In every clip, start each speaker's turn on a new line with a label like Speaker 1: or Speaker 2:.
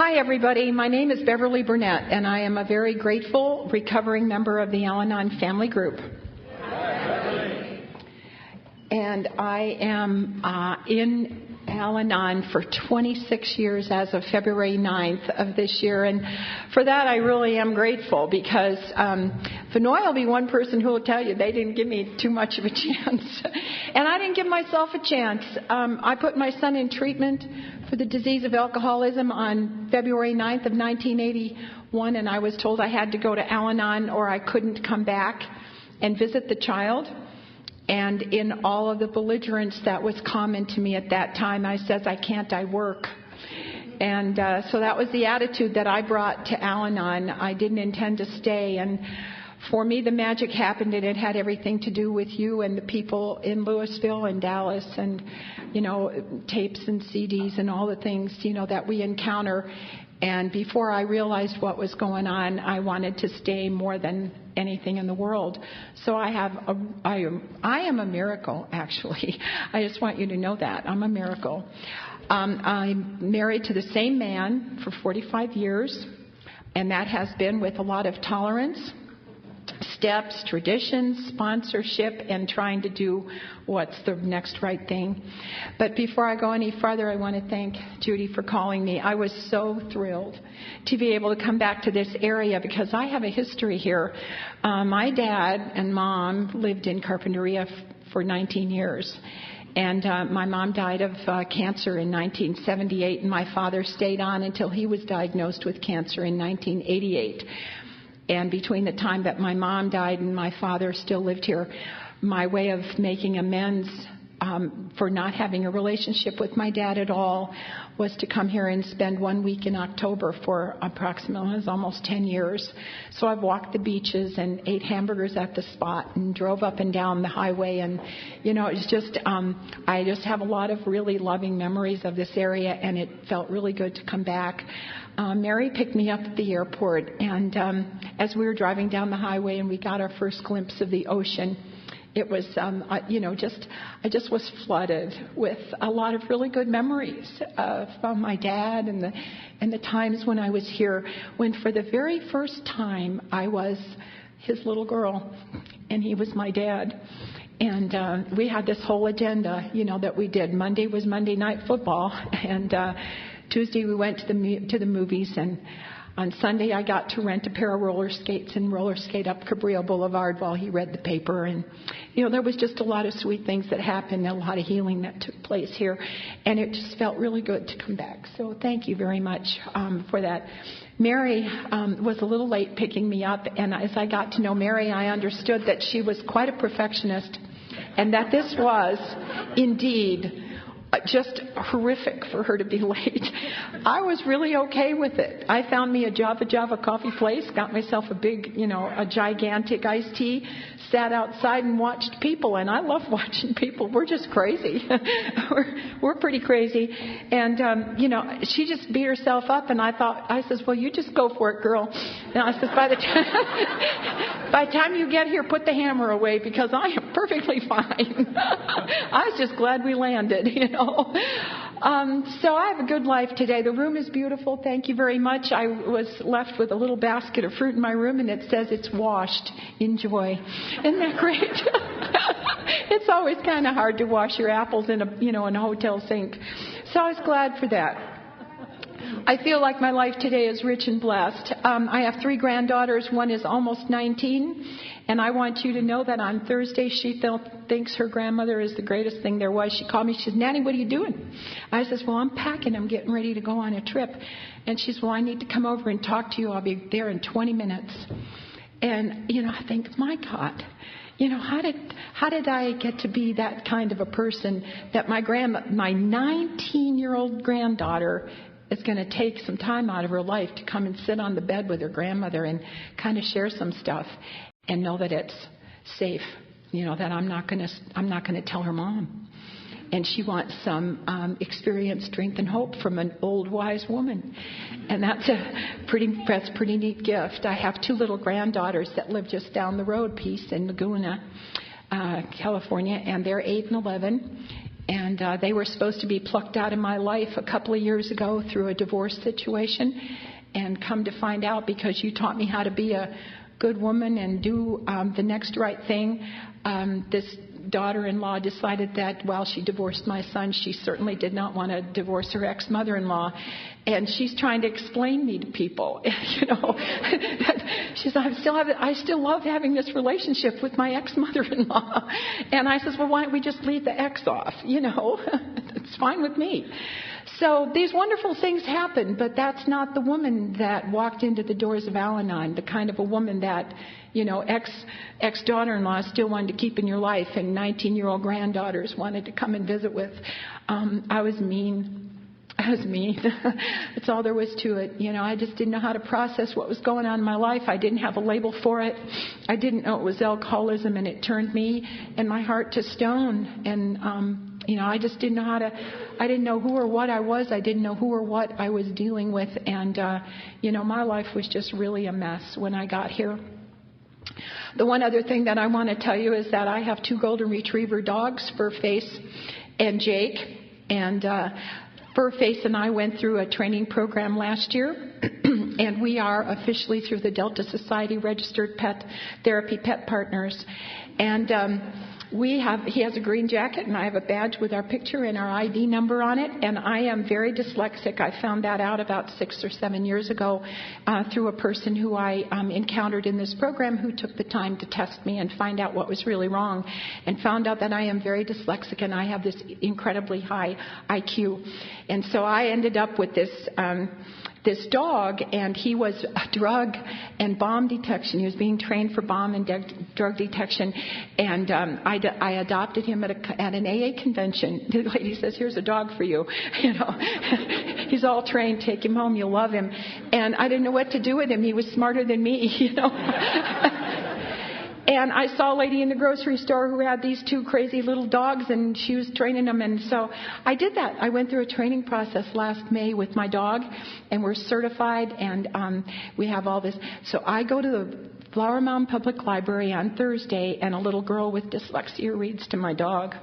Speaker 1: Hi, everybody. My name is Beverly Burnett, and I am a very grateful, recovering member of the Al-Anon family group. And I am in Al-Anon for 26 years as of February 9th of this year. And for that, I really am grateful because Vinoy will be one person who will tell you they didn't give me too much of a chance. And I didn't give myself a chance. I put my son in treatment for the disease of alcoholism on February 9th of 1981, and I was told I had to go to Al-Anon or I couldn't come back and visit the child. And in all of the belligerence that was common to me at that time, I said, I can't, I work. And so that was the attitude that I brought to Al-Anon. I didn't intend to stay. And for me, the magic happened, and it had everything to do with you and the people in Lewisville and Dallas and, tapes and CDs and all the things, that we encounter. And before I realized what was going on, I wanted to stay more than anything in the world. So I am a miracle, actually. I just want you to know that. I'm a miracle. I'm married to the same man for 45 years, and that has been with a lot of tolerance, steps, traditions, sponsorship, and trying to do what's the next right thing. But before I go any farther, I want to thank Judy for calling me. I was so thrilled to be able to come back to this area because I have a history here. My dad and mom lived in Carpinteria for 19 years. And my mom died of cancer in 1978, and my father stayed on until he was diagnosed with cancer in 1988. And between the time that my mom died and my father still lived here, my way of making amends for not having a relationship with my dad at all was to come here and spend 1 week in October for approximately almost 10 years. So I've walked the beaches and ate hamburgers at the spot and drove up and down the highway. And, it's just, I just have a lot of really loving memories of this area, and it felt really good to come back. Mary picked me up at the airport, and as we were driving down the highway and we got our first glimpse of the ocean, it was, I just was flooded with a lot of really good memories from my dad and the times when I was here, when for the very first time I was his little girl and he was my dad. And we had this whole agenda, that we did. Monday was Monday Night Football, and Tuesday we went to the movies, and on Sunday I got to rent a pair of roller skates and roller skate up Cabrillo Boulevard while he read the paper. And, there was just a lot of sweet things that happened, a lot of healing that took place here. And it just felt really good to come back. So thank you very much for that. Mary was a little late picking me up. And as I got to know Mary, I understood that she was quite a perfectionist and that this was indeed just horrific for her to be late. I was really okay with it. I found me a Java coffee place, got myself a big, a gigantic iced tea, sat outside and watched people. And I love watching people. We're just crazy. we're pretty crazy. And, she just beat herself up. And I says, well, you just go for it, girl. And I says, by the time you get here, put the hammer away because I am perfectly fine. I was just glad we landed, So I have a good life today. The room is beautiful. Thank you very much. I was left with a little basket of fruit in my room, and it says it's washed. Enjoy. Isn't that great? It's always kind of hard to wash your apples in a hotel sink. So I was glad for that. I feel like my life today is rich and blessed. I have 3 granddaughters. One is almost 19. And I want you to know that on Thursday, she thinks her grandmother is the greatest thing there was. She called me. She says, Nanny, what are you doing? I says, well, I'm packing. I'm getting ready to go on a trip. And she says, well, I need to come over and talk to you. I'll be there in 20 minutes. And, I think, my God, how did I get to be that kind of a person that my 19-year-old granddaughter is going to take some time out of her life to come and sit on the bed with her grandmother and kind of share some stuff and know that it's safe, that I'm not going to tell her mom. And she wants some experience, strength, and hope from an old, wise woman. And that's a pretty neat gift. I have 2 little granddaughters that live just down the road, Peace and Laguna, California, and they're 8 and 11. And they were supposed to be plucked out of my life a couple of years ago through a divorce situation. And come to find out, because you taught me how to be a good woman and do the next right thing, this daughter-in-law decided that while she divorced my son, she certainly did not want to divorce her ex-mother-in-law. And she's trying to explain me to people, that she says, I still love having this relationship with my ex-mother-in-law. And I says, well, why don't we just leave the ex off? It's fine with me. So these wonderful things happen, but that's not the woman that walked into the doors of Al-Anon, the kind of a woman that, ex-daughter-in-law still wanted to keep in your life, and 19-year-old granddaughters wanted to come and visit with. I was mean. That's all there was to it. I just didn't know how to process what was going on in my life. I didn't have a label for it. I didn't know it was alcoholism, and it turned me and my heart to stone. And, I just didn't know I didn't know who or what I was. I didn't know who or what I was dealing with. And, my life was just really a mess when I got here. The one other thing that I want to tell you is that I have 2 golden retriever dogs, Furface and Jake. And Furface and I went through a training program last year, and we are officially through the Delta Society registered pet therapy pet partners. And he has a green jacket, and I have a badge with our picture and our ID number on it. And I am very dyslexic. I found that out about 6 or 7 years ago through a person who I encountered in this program who took the time to test me and find out what was really wrong, and found out that I am very dyslexic and I have this incredibly high IQ. And so I ended up with this dog, and he was drug and bomb detection. He was being trained for bomb and drug detection, and I adopted him at an AA convention. The lady says, "Here's a dog for you." He's all trained. Take him home. You'll love him. And I didn't know what to do with him. He was smarter than me, And I saw a lady in the grocery store who had these 2 crazy little dogs, and she was training them. And so I did that. I went through a training process last May with my dog, and we're certified, and we have all this. So I go to the Flower Mound Public Library on Thursday, and a little girl with dyslexia reads to my dog.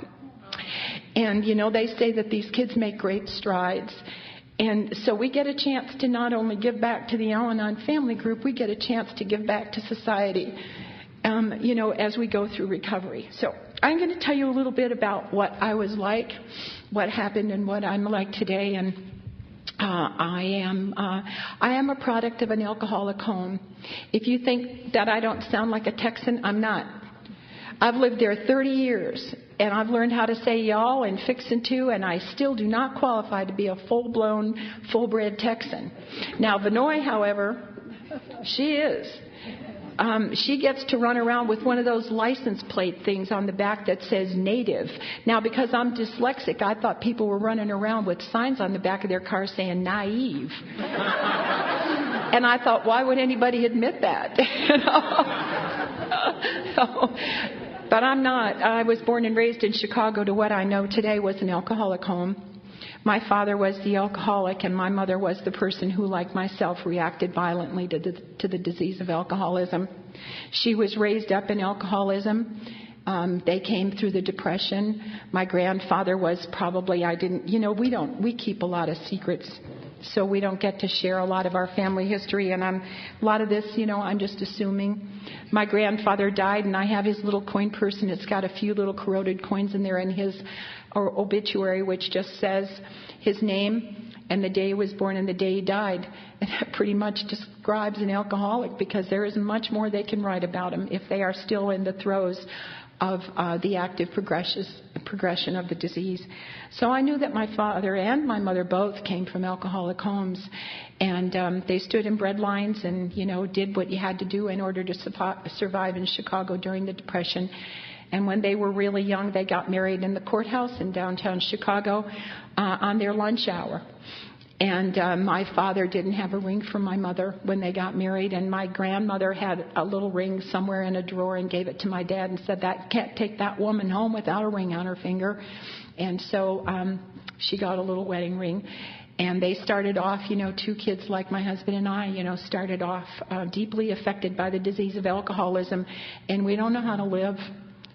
Speaker 1: And, they say that these kids make great strides. And so we get a chance to not only give back to the Al-Anon family group, we get a chance to give back to society. As we go through recovery. So I'm going to tell you a little bit about what I was like, what happened, and what I'm like today. And I am a product of an alcoholic home. If you think that I don't sound like a Texan, I'm not. I've lived there 30 years, and I've learned how to say y'all and fixin' to, and I still do not qualify to be a full-blown, full-bred Texan. Now, Vinoy, however, she is. She gets to run around with one of those license plate things on the back that says native. Now, because I'm dyslexic, I thought people were running around with signs on the back of their car saying naive. And I thought, why would anybody admit that? But I'm not. I was born and raised in Chicago to what I know today was an alcoholic home. My father was the alcoholic, and my mother was the person who, like myself, reacted violently to the disease of alcoholism. She was raised up in alcoholism. They came through the Depression. My grandfather was probably, we keep a lot of secrets, so we don't get to share a lot of our family history. And a lot of this, I'm just assuming. My grandfather died, and I have his little coin purse, and it's got a few little corroded coins in there, and his obituary, which just says his name and the day he was born and the day he died. And that pretty much describes an alcoholic, because there isn't much more they can write about him if they are still in the throes of the active progression of the disease. So I knew that my father and my mother both came from alcoholic homes, and they stood in bread lines and, did what you had to do in order to survive in Chicago during the Depression. And when they were really young, they got married in the courthouse in downtown Chicago on their lunch hour. And my father didn't have a ring for my mother when they got married. And my grandmother had a little ring somewhere in a drawer and gave it to my dad and said, "That can't take that woman home without a ring on her finger." And so she got a little wedding ring. And they started off, 2 kids like my husband and I, started off deeply affected by the disease of alcoholism. And we don't know how to live.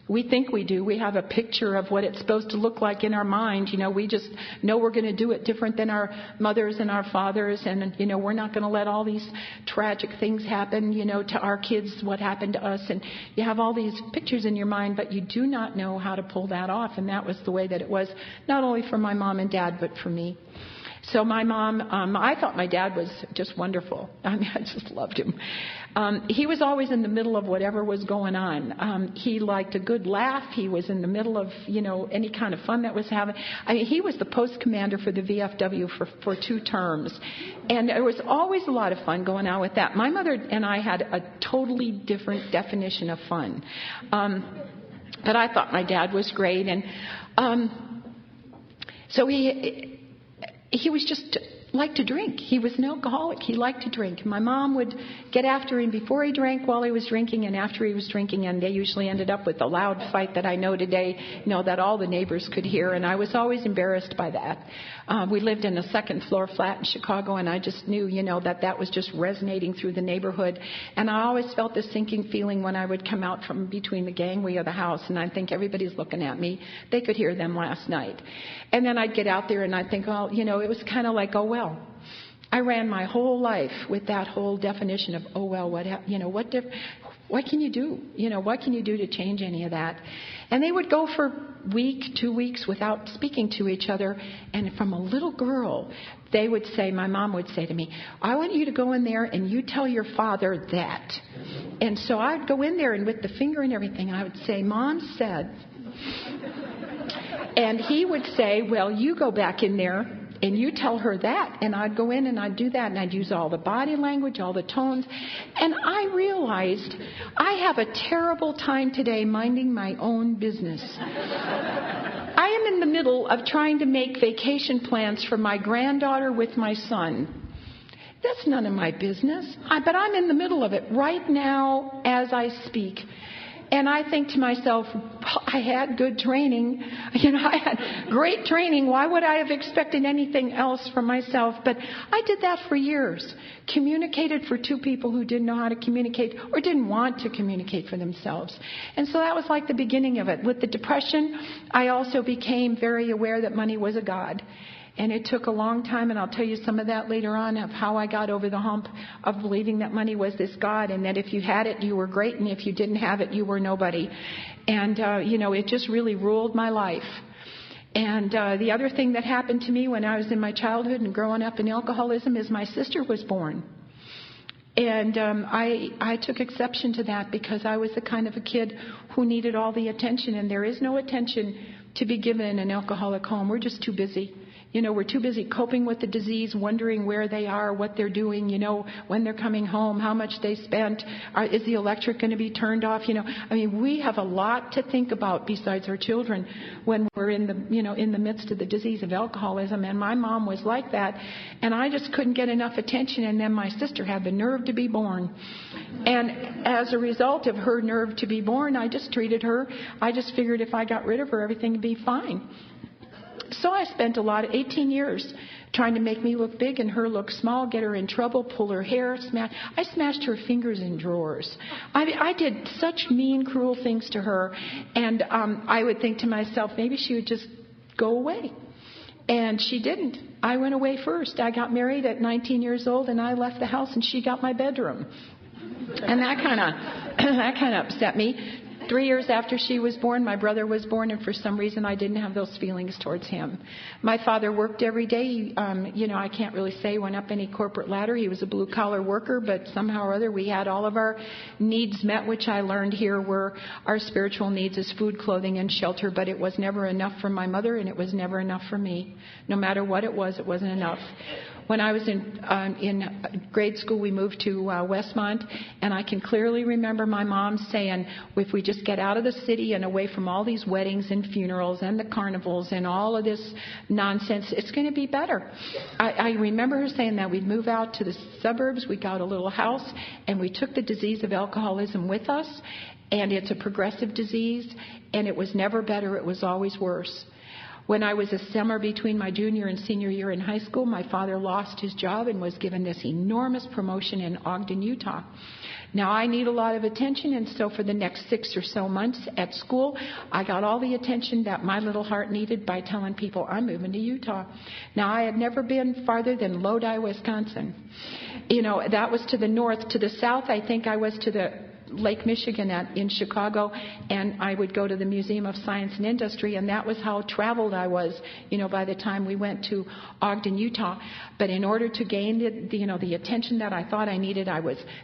Speaker 1: We think we do. We have a picture of what it's supposed to look like in our mind. We just know we're going to do it different than our mothers and our fathers. And, we're not going to let all these tragic things happen, to our kids, what happened to us. And you have all these pictures in your mind, but you do not know how to pull that off. And that was the way that it was, not only for my mom and dad, but for me. So my mom, I thought my dad was just wonderful. I just loved him. He was always in the middle of whatever was going on. He liked a good laugh. He was in the middle of, any kind of fun that was happening. He was the post commander for the VFW for 2 terms. And there was always a lot of fun going on with that. My mother and I had a totally different definition of fun. But I thought my dad was great. And so he was just liked to drink. He was an alcoholic. He liked to drink. My mom would get after him before he drank, while he was drinking, and after he was drinking, and they usually ended up with a loud fight that I know today, that all the neighbors could hear, and I was always embarrassed by that. We lived in a 2nd floor flat in Chicago, and I just knew, that was just resonating through the neighborhood, and I always felt this sinking feeling when I would come out from between the gangway of the house, and I think everybody's looking at me. They could hear them last night. And then I'd get out there and I'd think, it was kind of like, oh, well. I ran my whole life with that whole definition of, oh, well, what can you do? What can you do to change any of that? And they would go for a week, 2 weeks without speaking to each other. And from a little girl, my mom would say to me, I want you to go in there and you tell your father that. And so I'd go in there and with the finger and everything, I would say, Mom said. And he would say, well, you go back in there and you tell her that. And I'd go in and I'd do that, and I'd use all the body language, all the tones. And I realized I have a terrible time today minding my own business. I am in the middle of trying to make vacation plans for my granddaughter with my son. That's none of my business. But I'm in the middle of it right now as I speak. And I think to myself, I had good training. I had great training. Why would I have expected anything else from myself? But I did that for years. Communicated for 2 people who didn't know how to communicate or didn't want to communicate for themselves. And so that was like the beginning of it. With the depression, I also became very aware that money was a god. And it took a long time, and I'll tell you some of that later on, of how I got over the hump of believing that money was this God, and that if you had it, you were great, and if you didn't have it, you were nobody. And, it just really ruled my life. And the other thing that happened to me when I was in my childhood and growing up in alcoholism is my sister was born. And I took exception to that because I was the kind of a kid who needed all the attention, and there is no attention to be given in an alcoholic home. We're just too busy. We're too busy coping with the disease, wondering where they are, what they're doing, when they're coming home, how much they spent, is the electric going to be turned off? We have a lot to think about besides our children when we're in the midst of the disease of alcoholism. And my mom was like that, and I just couldn't get enough attention. And then my sister had the nerve to be born. And as a result of her nerve to be born, I just treated her. I just figured if I got rid of her, everything would be fine. So I spent 18 years trying to make me look big and her look small, get her in trouble, pull her hair, I smashed her fingers in drawers. I did such mean, cruel things to her. And I would think to myself, maybe she would just go away. And she didn't. I went away first. I got married at 19 years old, and I left the house, and she got my bedroom. And that kind of upset me. 3 years after she was born, my brother was born, and for some reason I didn't have those feelings towards him. My father worked every day. I can't really say he went up any corporate ladder. He was a blue-collar worker, but somehow or other we had all of our needs met, which I learned here were our spiritual needs as food, clothing, and shelter, but it was never enough for my mother, and it was never enough for me. No matter what it wasn't enough. When I was in grade school, we moved to Westmont, and I can clearly remember my mom saying, if we just get out of the city and away from all these weddings and funerals and the carnivals and all of this nonsense, it's going to be better. I remember her saying that. We'd move out to the suburbs, we got a little house, and we took the disease of alcoholism with us, and it's a progressive disease, and it was never better, it was always worse. When I was a summer between my junior and senior year in high school, my father lost his job and was given this enormous promotion in Ogden, Utah. Now, I need a lot of attention, and so for the next 6 or so months at school, I got all the attention that my little heart needed by telling people I'm moving to Utah. Now, I had never been farther than Lodi, Wisconsin. That was to the north. To the south, I think I was to the Lake Michigan in Chicago, and I would go to the Museum of Science and Industry, and that was how traveled I was, by the time we went to Ogden, Utah. But in order to gain the attention that I thought I needed,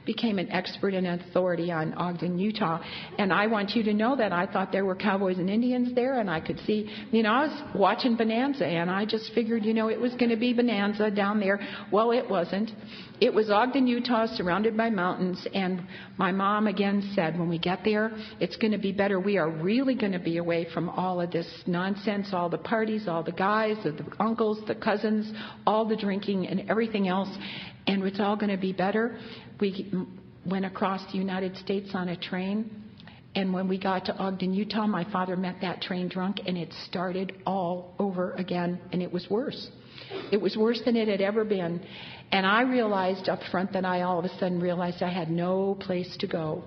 Speaker 1: became an expert and authority on Ogden, Utah. And I want you to know that I thought there were cowboys and Indians there, and I could see, I was watching Bonanza, and I just figured, it was going to be Bonanza down there. Well, it wasn't. It was Ogden, Utah, surrounded by mountains, and my mom again said, when we get there, it's going to be better. We are really going to be away from all of this nonsense, all the parties, all the guys, the uncles, the cousins, all the drinking and everything else, and it's all going to be better. We went across the United States on a train, and when we got to Ogden, Utah, my father met that train drunk, and it started all over again, and it was worse. It was worse than it had ever been. And I realized up front that I all of a sudden realized I had no place to go,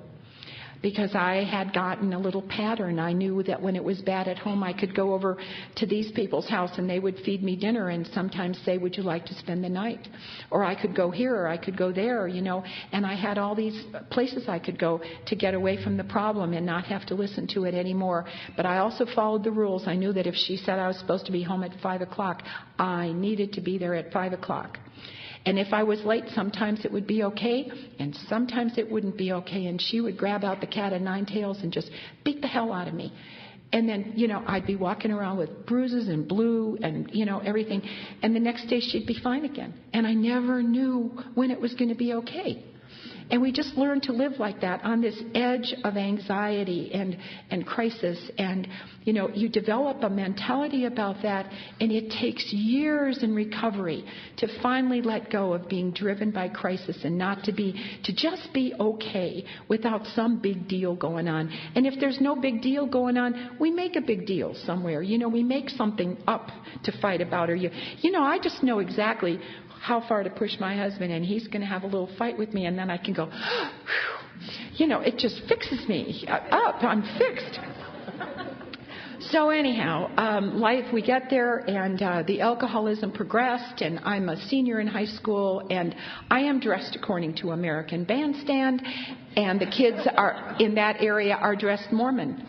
Speaker 1: because I had gotten a little pattern. I knew that when it was bad at home, I could go over to these people's house and they would feed me dinner and sometimes say, would you like to spend the night? Or I could go here or I could go there, and I had all these places I could go to get away from the problem and not have to listen to it anymore. But I also followed the rules. I knew that if she said I was supposed to be home at 5 o'clock, I needed to be there at 5 o'clock. And if I was late, sometimes it would be okay, and sometimes it wouldn't be okay. And she would grab out the cat o' nine tails and just beat the hell out of me. And then, I'd be walking around with bruises and blue and, everything. And the next day she'd be fine again. And I never knew when it was going to be okay. And we just learn to live like that on this edge of anxiety and crisis. And, you develop a mentality about that, and it takes years in recovery to finally let go of being driven by crisis and to just be okay without some big deal going on. And if there's no big deal going on, we make a big deal somewhere. We make something up to fight about. Or, I just know exactly how far to push my husband, and he's going to have a little fight with me, and then I can go, it just fixes me up. I'm fixed. So anyhow, we get there, and the alcoholism progressed, and I'm a senior in high school, and I am dressed according to American Bandstand, and the kids in that area are dressed Mormon.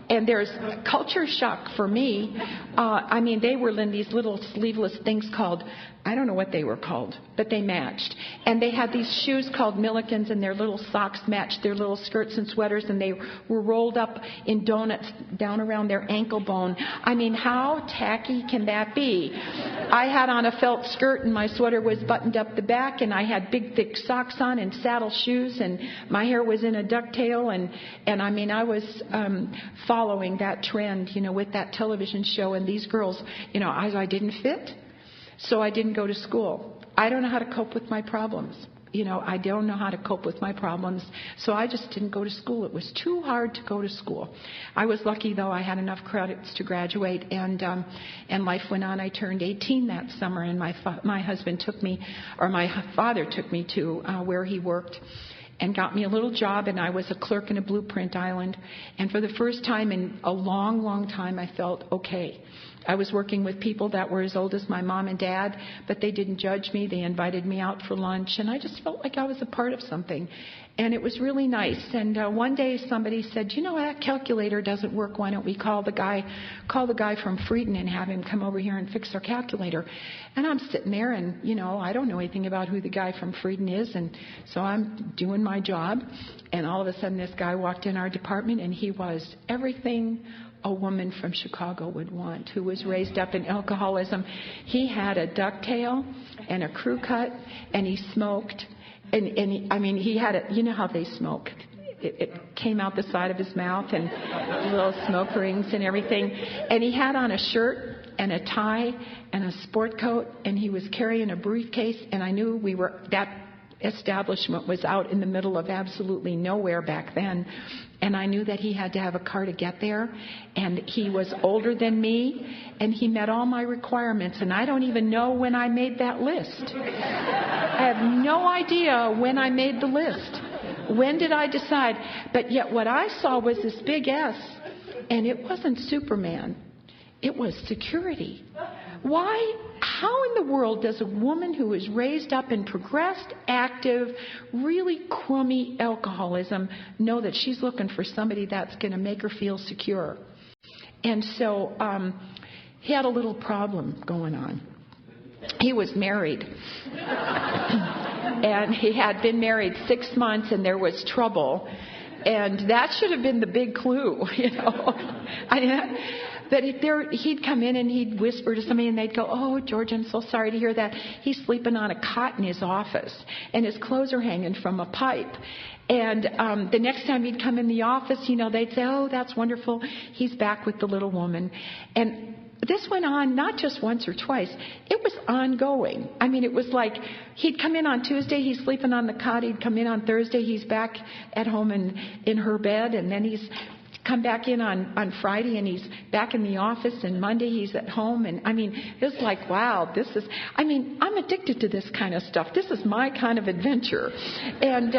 Speaker 1: And there's culture shock for me. They were in these little sleeveless things called, I don't know what they were called, but they matched. And they had these shoes called Millikins, and their little socks matched their little skirts and sweaters, and they were rolled up in donuts down around their ankle bone. How tacky can that be? I had on a felt skirt, and my sweater was buttoned up the back, and I had big, thick socks on and saddle shoes, and my hair was in a ducktail, and I was following that trend, with that television show, and these girls, I didn't fit. So I didn't go to school. I don't know how to cope with my problems. I don't know how to cope with my problems. So I just didn't go to school. It was too hard to go to school. I was lucky, though. I had enough credits to graduate, and life went on. I turned 18 that summer, and my father took me to where he worked and got me a little job, and I was a clerk in a Blueprint Island. And for the first time in a long, long time, I felt okay. I was working with people that were as old as my mom and dad, but they didn't judge me. They invited me out for lunch, and I just felt like I was a part of something. And it was really nice. And one day somebody said, that calculator doesn't work. Why don't we call the guy from Frieden and have him come over here and fix our calculator? And I'm sitting there, and, I don't know anything about who the guy from Frieden is. And so I'm doing my job. And all of a sudden this guy walked in our department, and he was everything a woman from Chicago would want, who was raised up in alcoholism. He had a ducktail and a crew cut, and he smoked. And he had it. You know how they smoke. It came out the side of his mouth, and little smoke rings and everything. And he had on a shirt and a tie and a sport coat, and he was carrying a briefcase. And I knew that establishment was out in the middle of absolutely nowhere back then. And I knew that he had to have a car to get there. And he was older than me, and he met all my requirements. And I don't even know when I made that list. I have no idea when I made the list. When did I decide? But yet what I saw was this big S, and it wasn't Superman. It was security. Why? How in the world does a woman who is raised up in progressed, active, really crummy alcoholism know that she's looking for somebody that's going to make her feel secure? And so he had a little problem going on. He was married. And he had been married 6 months, and there was trouble. And that should have been the big clue, But he'd come in and he'd whisper to somebody, and they'd go, "Oh, George, I'm so sorry to hear that. He's sleeping on a cot in his office, and his clothes are hanging from a pipe." And the next time he'd come in the office, they'd say, "Oh, that's wonderful. He's back with the little woman." And this went on not just once or twice. It was ongoing. I mean, it was like he'd come in on Tuesday, he's sleeping on the cot. He'd come in on Thursday, he's back at home in her bed. And then he's come back in on Friday, and he's back in the office. And Monday, he's at home. And, it was like, wow, I'm addicted to this kind of stuff. This is my kind of adventure. And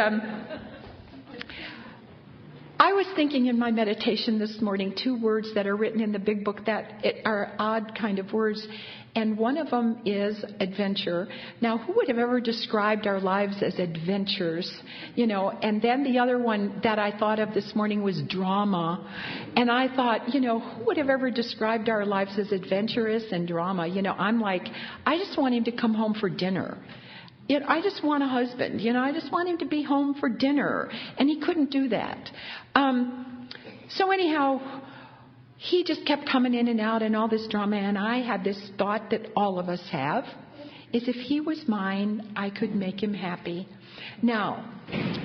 Speaker 1: I was thinking in my meditation this morning 2 words that are written in the big book that are odd kind of words. And one of them is adventure. Now, who would have ever described our lives as adventures? And then the other one that I thought of this morning was drama. And I thought, who would have ever described our lives as adventurous and drama? I'm like, I just want him to come home for dinner. I just want a husband. I just want him to be home for dinner. And he couldn't do that. So anyhow, he just kept coming in and out and all this drama. And I had this thought that all of us have, is if he was mine, I could make him happy. Now,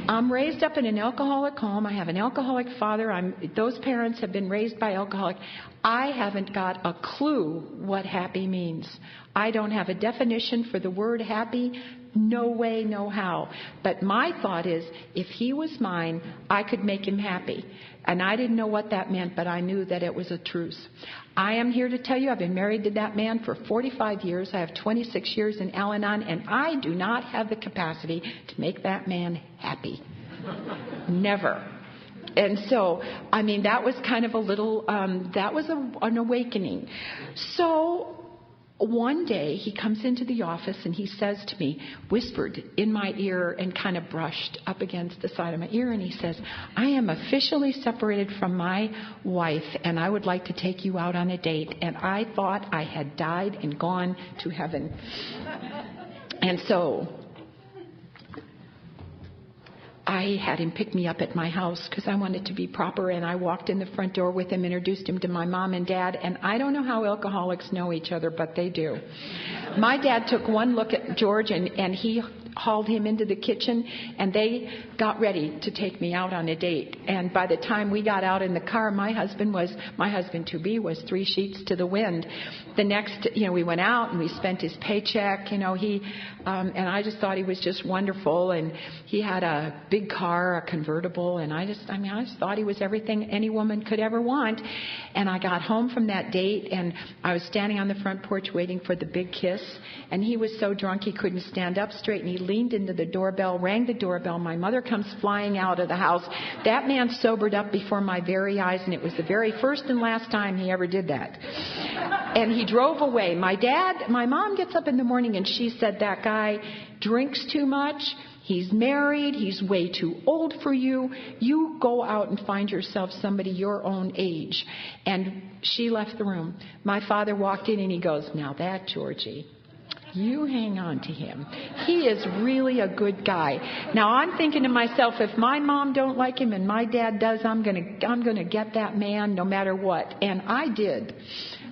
Speaker 1: I'm raised up in an alcoholic home. I have an alcoholic father. Those parents have been raised by alcoholics. I haven't got a clue what happy means. I don't have a definition for the word happy. No way, no how. But my thought is, if he was mine, I could make him happy. And I didn't know what that meant, but I knew that it was a truth. I am here to tell you, I've been married to that man for 45 years. I have 26 years in Al-Anon, and I do not have the capacity to make that man happy. Never. And so, that was kind of a little, that was an awakening. So, one day he comes into the office and he says to me, whispered in my ear and kind of brushed up against the side of my ear, and he says, "I am officially separated from my wife, and I would like to take you out on a date." And I thought I had died and gone to heaven. And so I had him pick me up at my house because I wanted to be proper, and I walked in the front door with him, introduced him to my mom and dad, and I don't know how alcoholics know each other, but they do. My dad took one look at George, and he hauled him into the kitchen, and they got ready to take me out on a date. And by the time we got out in the car, my husband to-be was 3 sheets to the wind. The next, we went out and we spent his paycheck, and I just thought he was just wonderful. And he had a big car, a convertible, and I just thought he was everything any woman could ever want. And I got home from that date, and I was standing on the front porch waiting for the big kiss, and he was so drunk he couldn't stand up straight, and he leaned into the doorbell, rang the doorbell. My mother comes flying out of the house. That man sobered up before my very eyes, and it was the very first and last time he ever did that. And he drove away. My mom gets up in the morning, and she said, "That guy drinks too much. He's married. He's way too old for you. You go out and find yourself somebody your own age." And she left the room. My father walked in, and he goes, "Now that, Georgie, you hang on to him. He is really a good guy." Now I'm thinking to myself, if my mom don't like him and my dad does, I'm gonna get that man no matter what. And I did.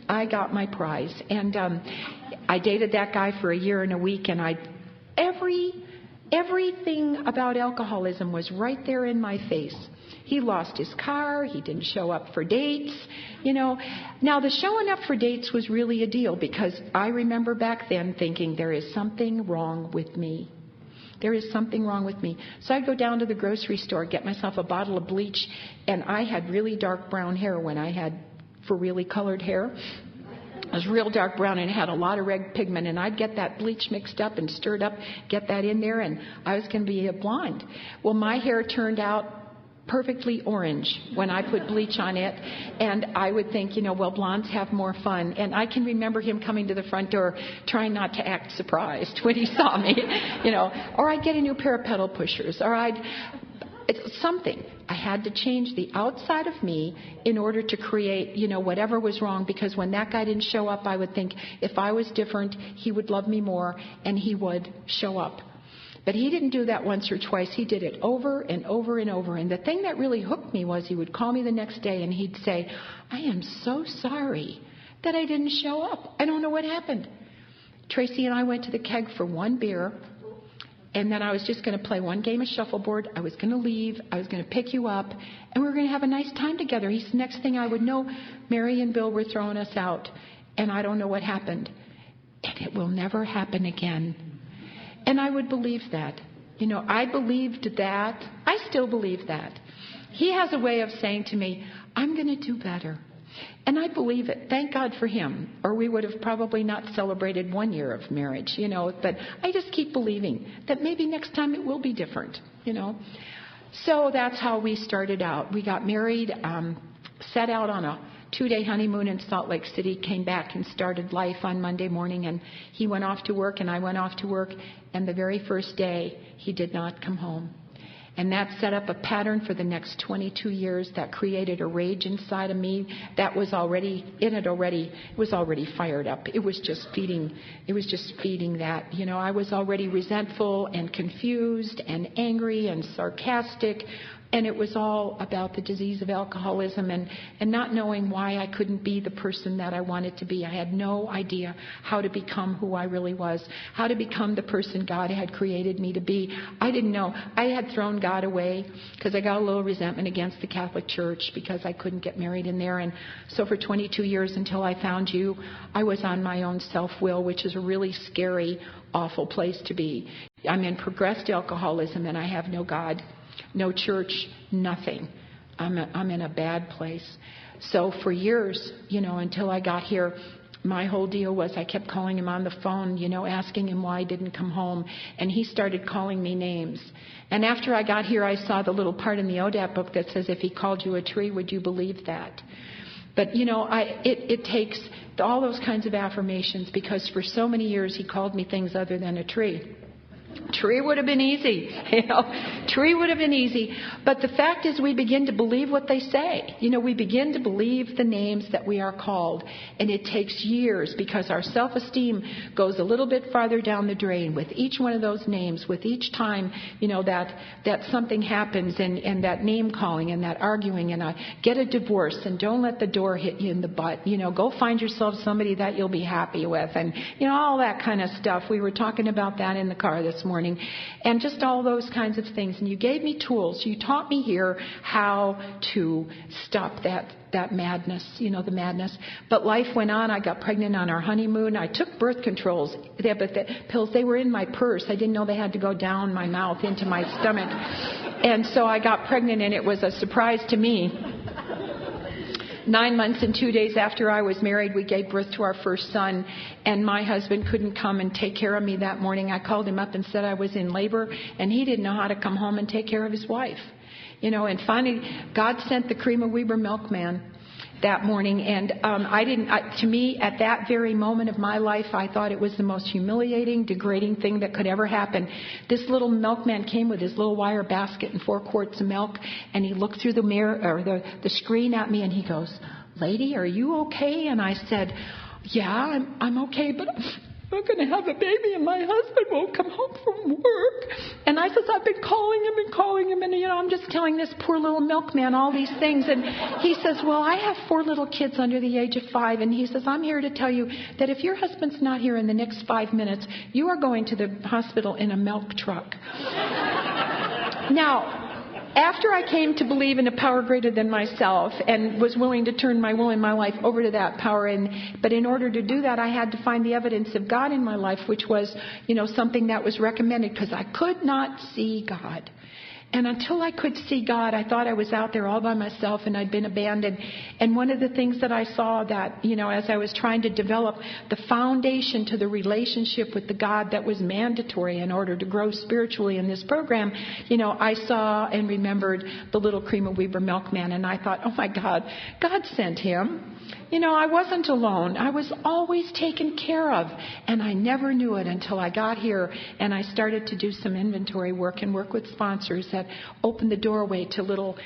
Speaker 1: I got my prize. And I dated that guy for a year and a week, and everything about alcoholism was right there in my face. He lost his car. He didn't show up for dates. Now the showing up for dates was really a deal, because I remember back then thinking, there is something wrong with me. There is something wrong with me. So I'd go down to the grocery store, get myself a bottle of bleach, and I had really dark brown hair when I had for really colored hair. was real dark brown and it had a lot of red pigment, and I'd get that bleach mixed up and stirred up, get that in there, and I was going to be a blonde. Well, my hair turned out perfectly orange when I put bleach on it, and I would think, well, blondes have more fun. And I can remember him coming to the front door trying not to act surprised when he saw me, or I'd get a new pair of pedal pushers, or it's something. I had to change the outside of me in order to create, whatever was wrong, because when that guy didn't show up, I would think if I was different, he would love me more and he would show up. But he didn't do that once or twice. He did it over and over and over. And the thing that really hooked me was he would call me the next day and he'd say, I am so sorry that I didn't show up. I don't know what happened. Tracy and I went to the keg for one beer. And then I was just going to play one game of shuffleboard. I was going to leave. I was going to pick you up. And we were going to have a nice time together. He said, next thing I would know, Mary and Bill were throwing us out. And I don't know what happened. And it will never happen again. And I would believe that. I believed that. I still believe that. He has a way of saying to me, I'm going to do better. And I believe it. Thank God for him. Or we would have probably not celebrated 1 year of marriage, But I just keep believing that maybe next time it will be different, So that's how we started out. We got married, set out on a 2-day honeymoon in Salt Lake City, came back and started life on Monday morning. And he went off to work and I went off to work. And the very first day, he did not come home. And that set up a pattern for the next 22 years that created a rage inside of me that was already fired up. It was just feeding that. I was already resentful and confused and angry and sarcastic. And it was all about the disease of alcoholism and not knowing why I couldn't be the person that I wanted to be. I had no idea how to become who I really was, how to become the person God had created me to be. I didn't know. I had thrown God away because I got a little resentment against the Catholic Church because I couldn't get married in there. And so for 22 years until I found you, I was on my own self-will, which is a really scary, awful place to be. I'm in progressed alcoholism and I have no God. No church, nothing. I'm in a bad place. So for years, until I got here, my whole deal was I kept calling him on the phone, asking him why I didn't come home. And he started calling me names. And after I got here, I saw the little part in the ODAP book that says, if he called you a tree, would you believe that? But, it takes all those kinds of affirmations because for so many years he called me things other than a tree. Tree would have been easy, Tree would have been easy. But the fact is we begin to believe what they say. We begin to believe the names that we are called. And it takes years because our self-esteem goes a little bit farther down the drain with each one of those names, with each time, that something happens and that name calling and that arguing and get a divorce and don't let the door hit you in the butt. Go find yourself somebody that you'll be happy with and, all that kind of stuff. We were talking about that in the car this morning, and just all those kinds of things. And you gave me tools. You taught me here how to stop that madness, the madness. But life went on. I got pregnant on our honeymoon. I took birth controls, but the pills, they were in my purse. I didn't know they had to go down my mouth into my stomach. And so I got pregnant, and it was a surprise to me. 9 months and 2 days after I was married, we gave birth to our first son, and my husband couldn't come and take care of me that morning. I called him up and said I was in labor, and he didn't know how to come home and take care of his wife. And finally, God sent the Cream of Weber milkman that morning, and to me, at that very moment of my life, I thought it was the most humiliating, degrading thing that could ever happen. This little milkman came with his little wire basket and 4 quarts of milk, and he looked through the mirror or the screen at me, and he goes, "Lady, are you okay?" And I said, "Yeah, I'm okay, but I'm going to have a baby and my husband won't come home from work." And I says, "I've been calling him and I'm just telling this poor little milkman all these things." And he says, "Well, I have 4 little kids under the age of 5. And he says, "I'm here to tell you that if your husband's not here in the next 5 minutes, you are going to the hospital in a milk truck." Now, after I came to believe in a power greater than myself and was willing to turn my will and my life over to that power, but in order to do that, I had to find the evidence of God in my life, which was, something that was recommended because I could not see God. And until I could see God, I thought I was out there all by myself and I'd been abandoned. And one of the things that I saw that, as I was trying to develop the foundation to the relationship with the God that was mandatory in order to grow spiritually in this program, I saw and remembered the little cream of Weber milkman. And I thought, oh my God, God sent him. I wasn't alone. I was always taken care of. And I never knew it until I got here and I started to do some inventory work and work with sponsors that opened the doorway to little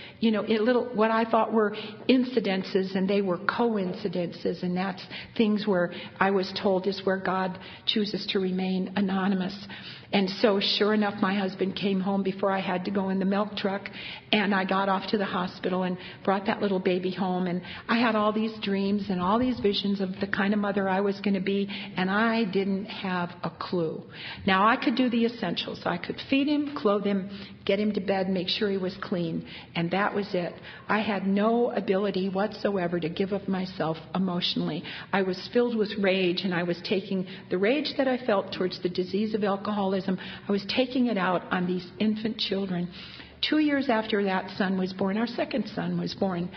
Speaker 1: what I thought were incidences, and they were coincidences. And that's things where I was told is where God chooses to remain anonymous. And so sure enough, my husband came home before I had to go in the milk truck, and I got off to the hospital and brought that little baby home. And I had all these dreams and all these visions of the kind of mother I was going to be, and I didn't have a clue. Now, I could do the essentials. I could feed him, clothe him, get him to bed, make sure he was clean, and that was it. I had no ability whatsoever to give of myself emotionally. I was filled with rage, and I was taking the rage that I felt towards the disease of alcoholism, I was taking it out on these infant children. 2 years after that son was born, our second son was born,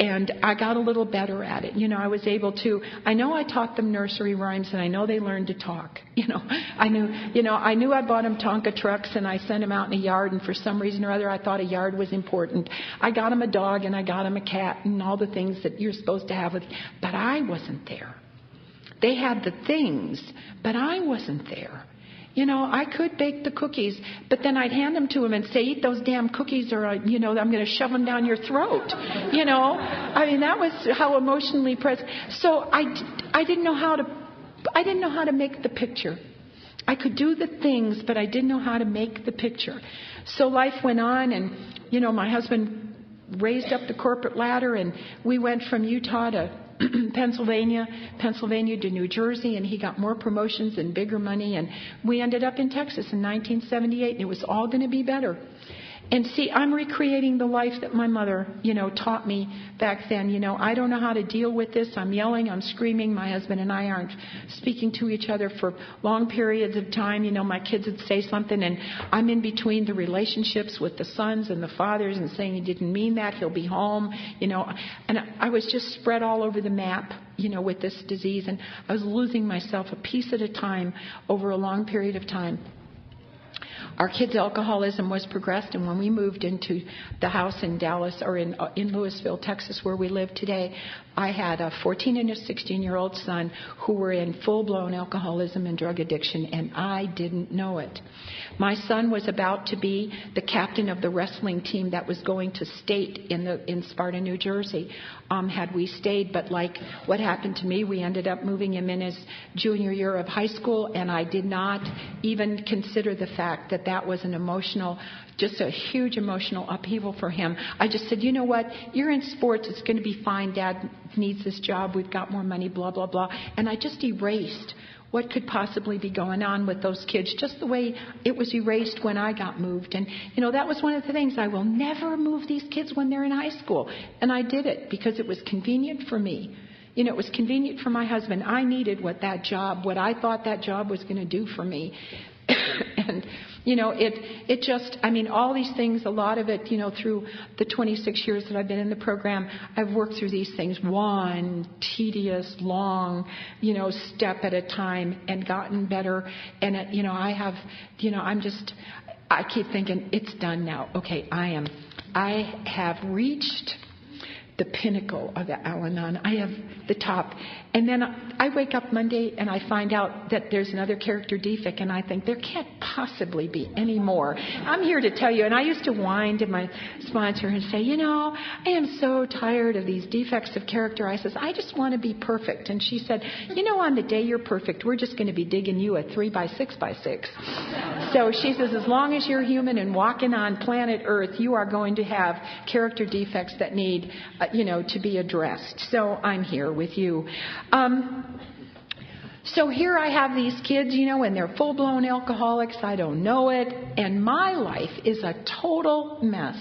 Speaker 1: and I got a little better at it. I was able to, I taught them nursery rhymes, and I know they learned to talk. I knew I bought them Tonka trucks, and I sent them out in a yard, and for some reason or other, I thought a yard was important. I got them a dog, and I got them a cat, and all the things that you're supposed to have, but I wasn't there. They had the things, but I wasn't there. I could bake the cookies, but then I'd hand them to him and say, eat those damn cookies or, I'm going to shove them down your throat. That was how emotionally present. So I didn't know how to make the picture. I could do the things, but I didn't know how to make the picture. So life went on, and, my husband raised up the corporate ladder, and we went from Utah to Pennsylvania to New Jersey, and he got more promotions and bigger money, and we ended up in Texas in 1978, and it was all going to be better. And see, I'm recreating the life that my mother, taught me back then. I don't know how to deal with this. I'm yelling, I'm screaming. My husband and I aren't speaking to each other for long periods of time. My kids would say something, and I'm in between the relationships with the sons and the fathers and saying he didn't mean that, he'll be home, And I was just spread all over the map, with this disease, and I was losing myself a piece at a time over a long period of time. Our kids' alcoholism was progressed, and when we moved into the house in Dallas, or in Lewisville, Texas, where we live today, I had a 14 and a 16-year-old son who were in full-blown alcoholism and drug addiction, and I didn't know it. My son was about to be the captain of the wrestling team that was going to state in Sparta, New Jersey, had we stayed. But like what happened to me, we ended up moving him in his junior year of high school, and I did not even consider the fact that was just a huge emotional upheaval for him. I just said, you know what, you're in sports, it's going to be fine, Dad needs this job, we've got more money, blah, blah, blah. And I just erased what could possibly be going on with those kids, just the way it was erased when I got moved. And, that was one of the things. I will never move these kids when they're in high school. And I did it because it was convenient for me. It was convenient for my husband. I needed what I thought that job was going to do for me. And, it just, all these things, a lot of it, through the 26 years that I've been in the program, I've worked through these things one tedious, long, step at a time and gotten better. And, I keep thinking, it's done now. Okay, I have reached the pinnacle of Al-Anon. I have the top. And then I wake up Monday and I find out that there's another character defect, and I think there can't possibly be any more. I'm here to tell you, and I used to whine to my sponsor and say, I am so tired of these defects of character. I says, I just want to be perfect. And she said, on the day you're perfect, we're just going to be digging you a 3x6x6. So she says, as long as you're human and walking on planet Earth, you are going to have character defects that need to be addressed. So I'm here with you. So here I have these kids, and they're full-blown alcoholics. I don't know it. And my life is a total mess.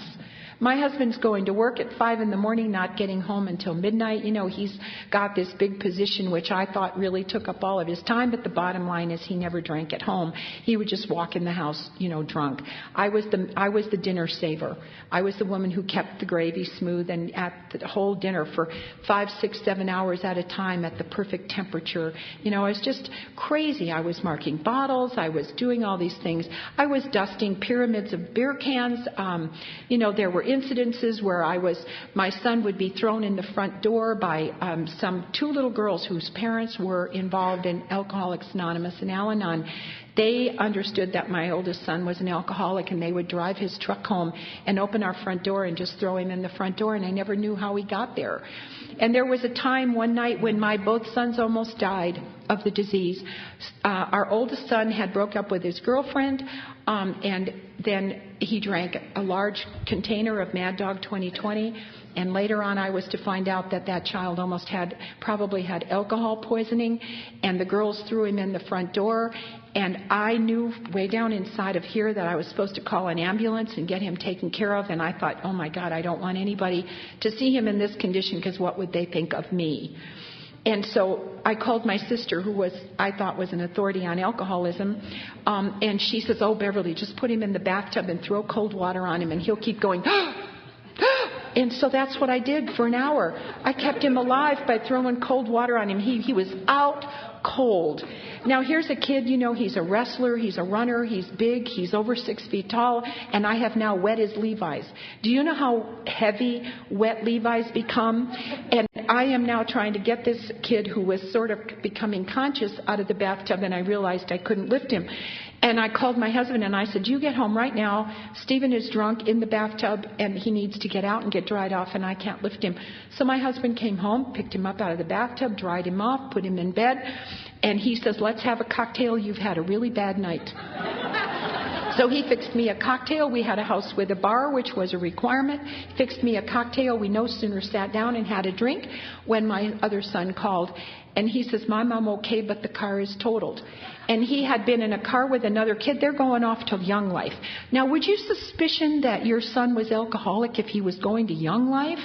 Speaker 1: My husband's going to work at 5 in the morning, not getting home until midnight. He's got this big position, which I thought really took up all of his time. But the bottom line is he never drank at home. He would just walk in the house, drunk. I was the dinner saver. I was the woman who kept the gravy smooth and at the whole dinner for 5, 6, 7 hours at a time at the perfect temperature. I was just crazy. I was marking bottles. I was doing all these things. I was dusting pyramids of beer cans. There were incidences where my son would be thrown in the front door by two little girls whose parents were involved in Alcoholics Anonymous and Al-Anon. They understood that my oldest son was an alcoholic, and they would drive his truck home and open our front door and just throw him in the front door, and I never knew how he got there. And there was a time one night when my both sons almost died of the disease. Our oldest son had broke up with his girlfriend, and then he drank a large container of Mad Dog 2020. And later on, I was to find out that child probably had alcohol poisoning, and the girls threw him in the front door. And I knew way down inside of here that I was supposed to call an ambulance and get him taken care of. And I thought, oh my God, I don't want anybody to see him in this condition, because what would they think of me? And so I called my sister, who I thought was an authority on alcoholism, and she says, oh, Beverly, just put him in the bathtub and throw cold water on him, and he'll keep going. And so that's what I did for an hour. I kept him alive by throwing cold water on him. He was out cold. Now, here's a kid, he's a wrestler, he's a runner, he's big, he's over 6 feet tall, and I have now wet his Levi's. Do you know how heavy wet Levi's become? And I am now trying to get this kid who was sort of becoming conscious out of the bathtub, and I realized I couldn't lift him. And I called my husband and I said, you get home right now. Stephen is drunk in the bathtub and he needs to get out and get dried off, and I can't lift him. So my husband came home, picked him up out of the bathtub, dried him off, put him in bed. And he says, let's have a cocktail. You've had a really bad night. So he fixed me a cocktail. We had a house with a bar, which was a requirement. Fixed me a cocktail. We no sooner sat down and had a drink when my other son called. And he says, Mom, I'm okay, but the car is totaled. And he had been in a car with another kid. They're going off to Young Life. Now, would you suspicion that your son was alcoholic if he was going to Young Life?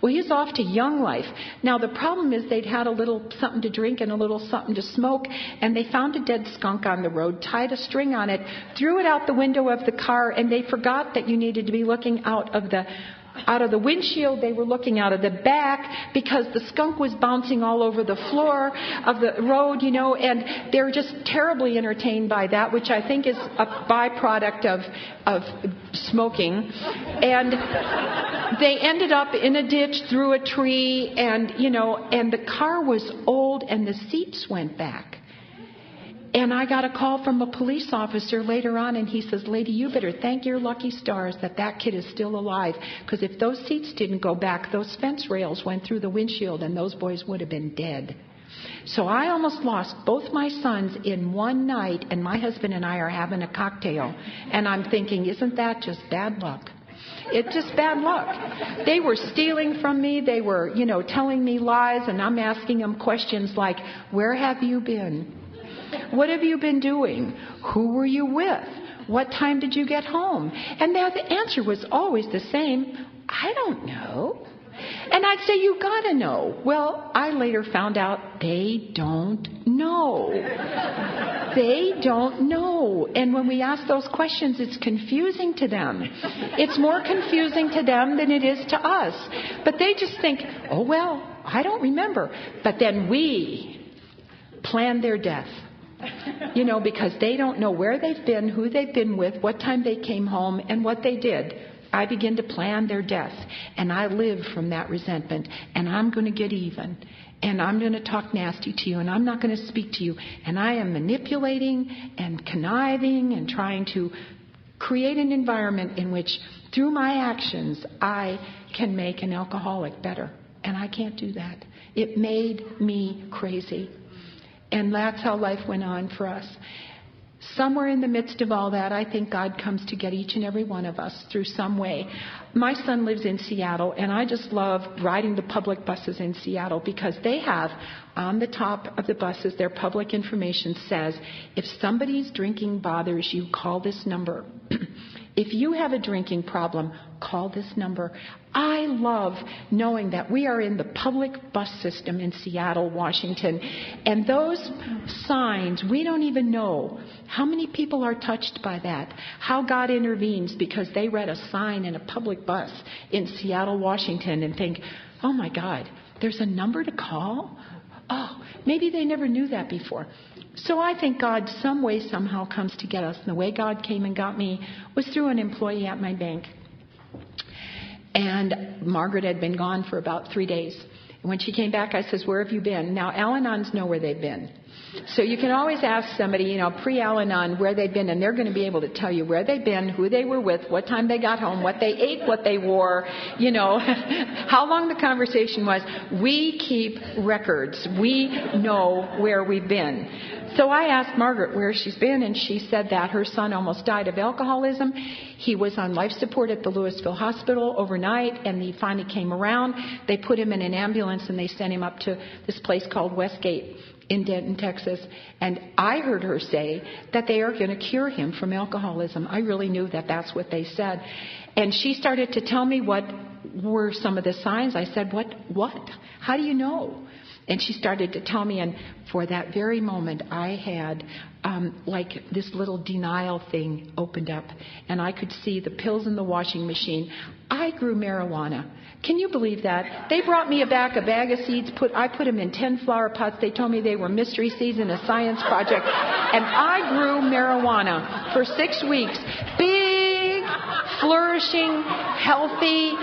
Speaker 1: Well, he's off to Young Life. Now, the problem is they'd had a little something to drink and a little something to smoke, and they found a dead skunk on the road, tied a string on it, threw it out the window of the car, and they forgot that you needed to be looking out of the windshield. They were looking out of the back because the skunk was bouncing all over the floor of the road, and they're just terribly entertained by that, which I think is a byproduct of smoking. And they ended up in a ditch through a tree, and the car was old and the seats went back. And I got a call from a police officer later on, and he says, lady, you better thank your lucky stars that kid is still alive, because if those seats didn't go back, those fence rails went through the windshield and those boys would have been dead. So I almost lost both my sons in one night, and my husband and I are having a cocktail. And I'm thinking, isn't that just bad luck? It's just bad luck. They were stealing from me. They were, telling me lies, and I'm asking them questions like, where have you been? What have you been doing? Who were you with? What time did you get home? And the answer was always the same. I don't know. And I'd say, you got to know. Well, I later found out they don't know. They don't know. And when we ask those questions, it's confusing to them. It's more confusing to them than it is to us. But they just think, oh, well, I don't remember. But then we plan their death. Because they don't know where they've been, who they've been with, what time they came home, and what they did. I begin to plan their death, and I live from that resentment, and I'm going to get even, and I'm going to talk nasty to you, and I'm not going to speak to you, and I am manipulating and conniving and trying to create an environment in which, through my actions, I can make an alcoholic better, and I can't do that. It made me crazy. And that's how life went on for us. Somewhere in the midst of all that, I think God comes to get each and every one of us through some way. My son lives in Seattle, and I just love riding the public buses in Seattle because they have on the top of the buses, their public information says, if somebody's drinking bothers you, call this number. If you have a drinking problem, call this number. I love knowing that we are in the public bus system in Seattle, Washington. And those signs, we don't even know how many people are touched by that, how God intervenes because they read a sign in a public bus in Seattle, Washington, and think, oh my God, there's a number to call? Oh, maybe they never knew that before. So I think God some way, somehow comes to get us. And the way God came and got me was through an employee at my bank. And Margaret had been gone for about 3 days. And when she came back, I says, where have you been? Now, Al-Anons know where they've been. So you can always ask somebody, pre-Al-Anon, where they've been, and they're going to be able to tell you where they've been, who they were with, what time they got home, what they ate, what they wore, how long the conversation was. We keep records. We know where we've been. So I asked Margaret where she's been, and she said that her son almost died of alcoholism. He was on life support at the Lewisville hospital overnight, and he finally came around. They put him in an ambulance, and they sent him up to this place called Westgate in Denton, Texas. And I heard her say that they are going to cure him from alcoholism. I really knew that that's what they said. And she started to tell me what were some of the signs. I said, what? How do you know? And she started to tell me, and for that very moment, I had like this little denial thing opened up, and I could see the pills in the washing machine. I grew marijuana. Can you believe that? They brought me a bag of seeds. I put them in 10 flower pots. They told me they were mystery seeds in a science project. And I grew marijuana for 6 weeks. Big, flourishing, healthy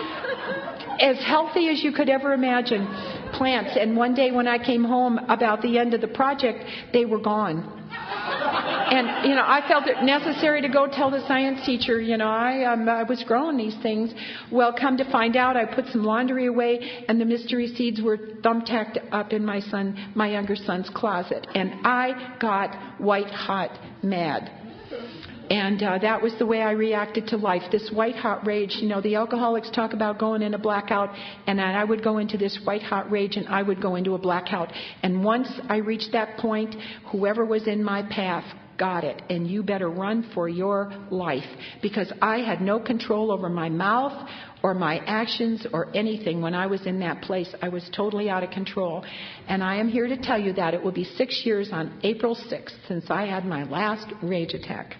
Speaker 1: as you could ever imagine plants. And one day when I came home about the end of the project, they were gone. And, I felt it necessary to go tell the science teacher, I was growing these things. Well, come to find out, I put some laundry away, and the mystery seeds were thumbtacked up in my younger son's closet. And I got white hot mad. And that was the way I reacted to life, this white-hot rage. The alcoholics talk about going in a blackout, and I would go into this white-hot rage, and I would go into a blackout. And once I reached that point, whoever was in my path got it. And you better run for your life, because I had no control over my mouth or my actions or anything when I was in that place. I was totally out of control. And I am here to tell you that it will be 6 years on April 6th since I had my last rage attack.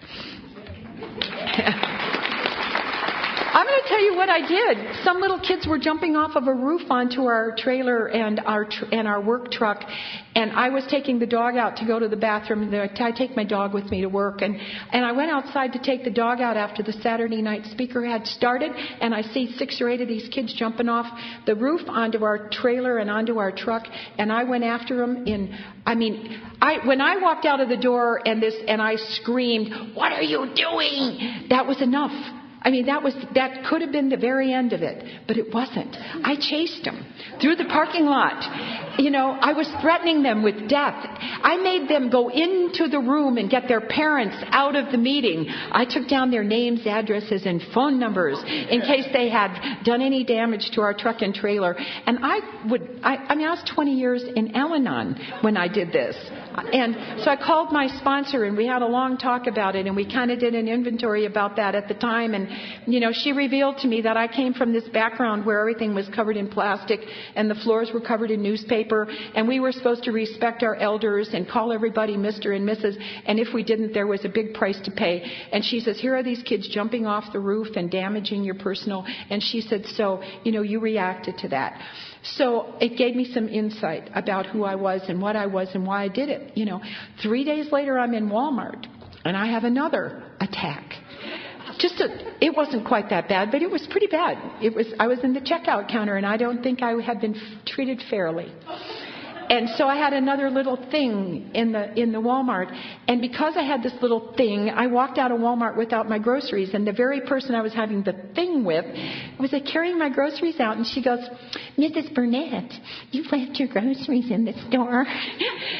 Speaker 1: I'm going to tell you what I did. Some little kids were jumping off of a roof onto our trailer and our work truck, and I was taking the dog out to go to the bathroom. I take my dog with me to work, and I went outside to take the dog out after the Saturday night speaker had started, and I see 6 or 8 of these kids jumping off the roof onto our trailer and onto our truck, and I went after them. When I walked out of the door and I screamed, "What are you doing?" That was enough. That could have been the very end of it, but it wasn't. I chased them through the parking lot. I was threatening them with death. I made them go into the room and get their parents out of the meeting. I took down their names, addresses, and phone numbers in case they had done any damage to our truck and trailer. And I was 20 years in Al-Anon when I did this. And so I called my sponsor, and we had a long talk about it, and we kind of did an inventory about that at the time. And, she revealed to me that I came from this background where everything was covered in plastic and the floors were covered in newspaper, and we were supposed to respect our elders and call everybody Mr. and Mrs., and if we didn't, there was a big price to pay. And she says, here are these kids jumping off the roof and damaging your personal. And she said, so, you reacted to that. So it gave me some insight about who I was and what I was and why I did it. 3 days later, I'm in Walmart, and I have another attack. It wasn't quite that bad, but it was pretty bad. I was in the checkout counter, and I don't think I had been treated fairly. And so I had another little thing in the Walmart. And because I had this little thing, I walked out of Walmart without my groceries. And the very person I was having the thing with was carrying my groceries out. And she goes, Mrs. Burnett, you left your groceries in the store.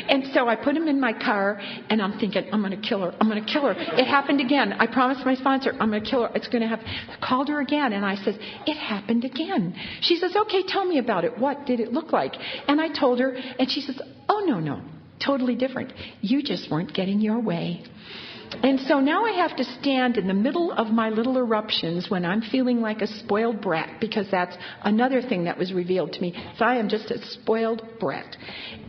Speaker 1: And so I put them in my car, and I'm thinking, I'm going to kill her. I'm going to kill her. It happened again. I promised my sponsor, I'm going to kill her. It's going to happen. I called her again, and I said, it happened again. She says, okay, tell me about it. What did it look like? And I told her, and she says, oh, no, totally different. You just weren't getting your way. And so now I have to stand in the middle of my little eruptions when I'm feeling like a spoiled brat, because that's another thing that was revealed to me. So I am just a spoiled brat.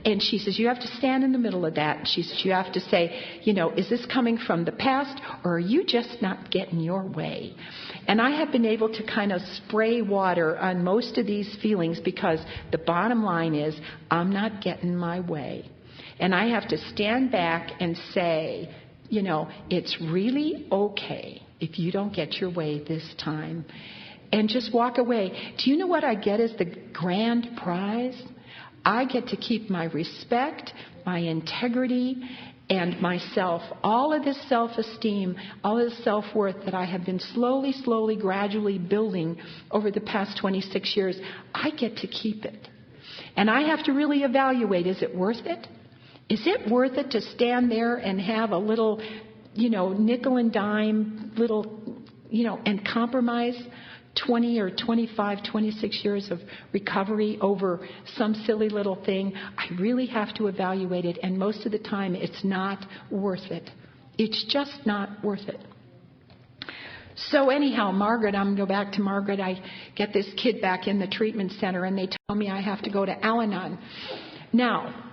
Speaker 1: And she says, you have to stand in the middle of that. She says, you have to say, is this coming from the past, or are you just not getting your way? And I have been able to kind of spray water on most of these feelings, because the bottom line is I'm not getting my way. And I have to stand back and say, it's really okay if you don't get your way this time. And just walk away. Do you know what I get as the grand prize? I get to keep my respect, my integrity, and myself. All of this self-esteem, all of this self-worth that I have been slowly, gradually building over the past 26 years, I get to keep it. And I have to really evaluate, is it worth it? Is it worth it to stand there and have a little, nickel and dime little, and compromise 20 or 25, 26 years of recovery over some silly little thing? I really have to evaluate it, and most of the time it's not worth it. It's just not worth it. So anyhow, Margaret, I'm going to go back to Margaret. I get this kid back in the treatment center, and they tell me I have to go to Al-Anon. Now,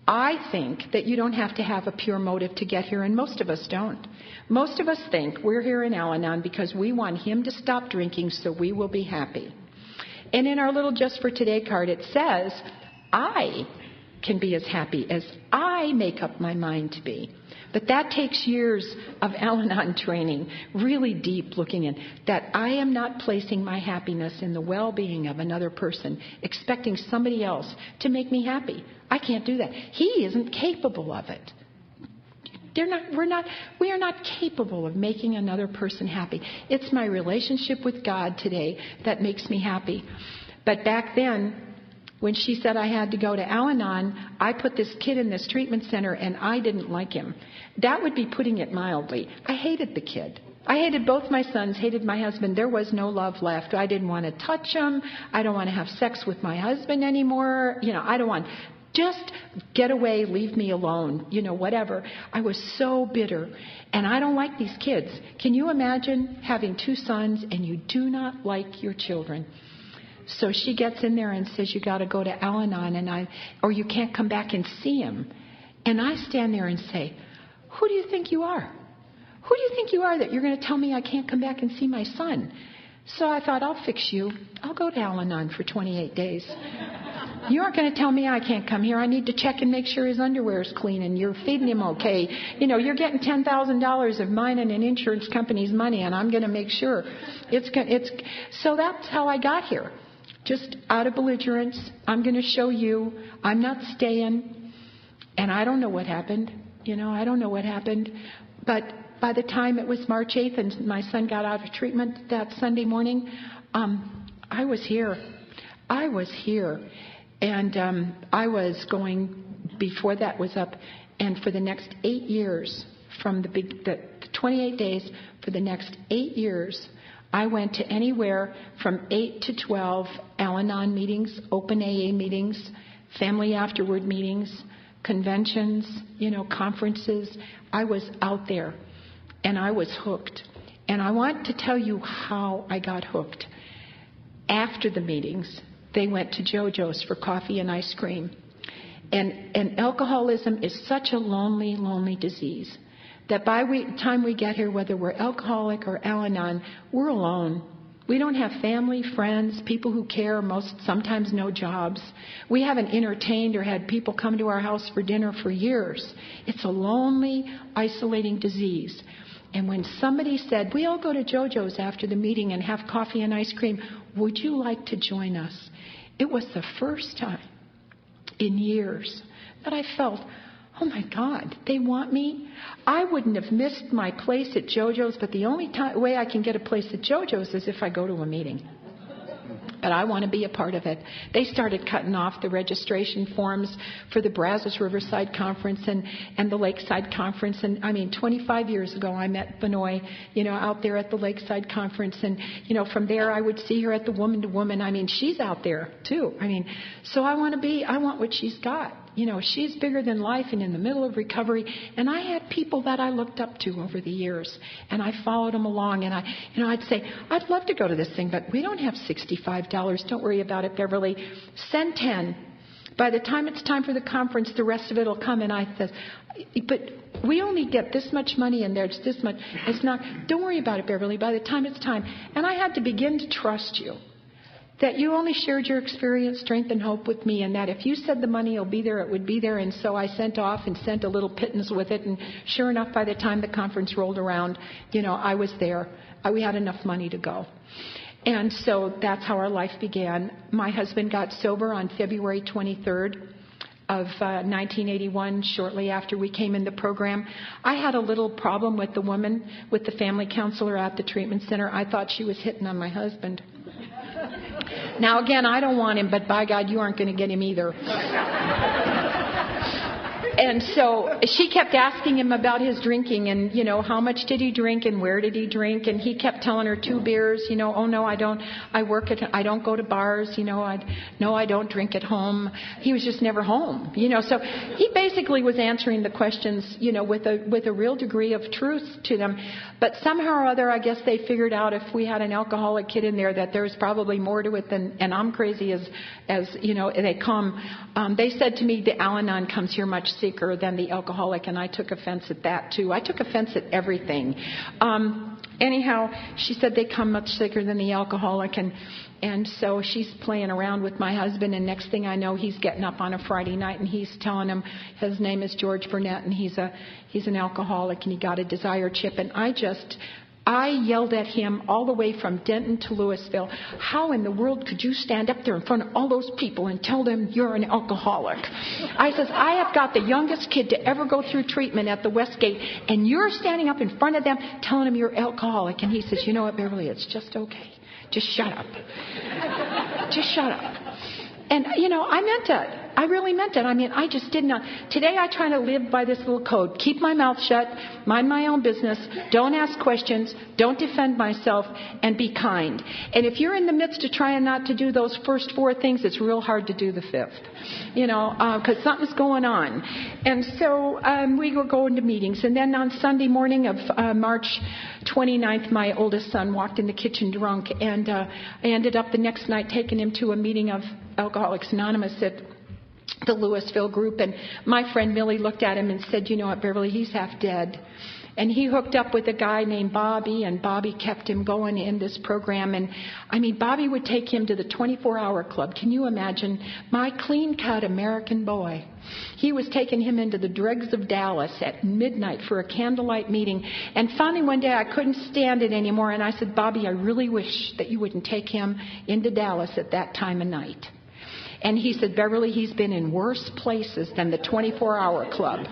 Speaker 1: I think that you don't have to have a pure motive to get here, and most of us don't. Most of us think we're here in Al-Anon because we want him to stop drinking so we will be happy. And in our little Just for Today card, it says, I can be as happy as I make up my mind to be. But that takes years of Al-Anon training, really deep looking in, that I am not placing my happiness in the well-being of another person, expecting somebody else to make me happy. I can't do that. He isn't capable of it. We are not capable of making another person happy. It's my relationship with God today that makes me happy. But back then, when she said I had to go to Al-Anon, I put this kid in this treatment center, and I didn't like him. That would be putting it mildly. I hated the kid. I hated both my sons, hated my husband. There was no love left. I didn't want to touch him. I don't want to have sex with my husband anymore. I don't want... Just get away, leave me alone, whatever. I was so bitter. And I don't like these kids. Can you imagine having two sons and you do not like your children? So she gets in there and says, you got to go to Al-Anon, or you can't come back and see him. And I stand there and say, who do you think you are? Who do you think you are that you're going to tell me I can't come back and see my son? So I thought, I'll fix you. I'll go to Al-Anon for 28 days. You aren't going to tell me I can't come here. I need to check and make sure his underwear is clean and you're feeding him okay. You're getting $10,000 of mine and an insurance company's money, and I'm going to make sure. So that's how I got here. Just out of belligerence. I'm going to show you. I'm not staying. And I don't know what happened. I don't know what happened. But by the time it was March 8th and my son got out of treatment that Sunday morning, I was here. And I was going, before that was up, and for the next 8 years, from the 28 days, for the next 8 years, I went to anywhere from 8 to 12 Al-Anon meetings, open AA meetings, family afterward meetings, conventions, conferences. I was out there, and I was hooked. And I want to tell you how I got hooked. After the meetings, they went to JoJo's for coffee and ice cream. And alcoholism is such a lonely, lonely disease that by the time we get here, whether we're alcoholic or Al-Anon, we're alone. We don't have family, friends, people who care, sometimes no jobs. We haven't entertained or had people come to our house for dinner for years. It's a lonely, isolating disease. And when somebody said, we all go to JoJo's after the meeting and have coffee and ice cream, would you like to join us? It was the first time in years that I felt, oh my God, they want me? I wouldn't have missed my place at JoJo's, but the only way I can get a place at JoJo's is if I go to a meeting. But I want to be a part of it. They started cutting off the registration forms for the Brazos Riverside Conference and the Lakeside Conference. And 25 years ago, I met Benoit, out there at the Lakeside Conference. And, from there, I would see her at the Woman to Woman. She's out there too. So I want what she's got. she's bigger than life and in the middle of recovery. And I had people that I looked up to over the years, and I followed them along. And I'd say, I'd love to go to this thing, but we don't have $65. Don't worry about it, Beverly. Send 10. By the time it's time for the conference, the rest of it will come. And I said, but we only get this much money, and there's this much. It's not. Don't worry about it, Beverly. By the time it's time. And I had to begin to trust you. That you only shared your experience, strength, and hope with me, and that if you said the money will be there, it would be there. And so I sent off and sent a little pittance with it. And sure enough, by the time the conference rolled around, I was there. We had enough money to go. And so that's how our life began. My husband got sober on February 23rd of 1981, shortly after we came in the program. I had a little problem with the woman, with the family counselor at the treatment center. I thought she was hitting on my husband. Now, again, I don't want him, but by God, you aren't going to get him either. And so she kept asking him about his drinking and, how much did he drink and where did he drink? And he kept telling her 2 beers, oh, no, I don't. I don't go to bars, I don't drink at home. He was just never home, So he basically was answering the questions, with a real degree of truth to them. But somehow or other, I guess they figured out if we had an alcoholic kid in there that there's probably more to it than, and I'm crazy as they come. They said to me, the Al-Anon comes here much sicker than the alcoholic, and I took offense at that too. I took offense at everything. Anyhow, she said they come much sicker than the alcoholic, and so she's playing around with my husband, and next thing I know, he's getting up on a Friday night, and he's telling him his name is George Burnett, and he's an alcoholic, and he got a desire chip, and I yelled at him all the way from Denton to Lewisville. How in the world could you stand up there in front of all those people and tell them you're an alcoholic? I says, I have got the youngest kid to ever go through treatment at the Westgate, and you're standing up in front of them telling them you're alcoholic. And he says, you know what, Beverly, it's just okay. Just shut up. Just shut up. And, I meant it. I really meant it. I just did not. Today I try to live by this little code. Keep my mouth shut, mind my own business, don't ask questions, don't defend myself, and be kind. And if you're in the midst of trying not to do those first 4 things, it's real hard to do the 5th, because something's going on. And so we were going to meetings. And then on Sunday morning of March 29th, my oldest son walked in the kitchen drunk, and I ended up the next night taking him to a meeting of Alcoholics Anonymous at the Lewisville group, and my friend Millie looked at him and said, you know what, Beverly, he's half dead. And he hooked up with a guy named Bobby, and Bobby kept him going in this program. And Bobby would take him to the 24-hour club. Can you imagine? My clean-cut American boy. He was taking him into the dregs of Dallas at midnight for a candlelight meeting. And finally one day I couldn't stand it anymore, and I said, Bobby, I really wish that you wouldn't take him into Dallas at that time of night. And he said, Beverly, he's been in worse places than the 24-hour club.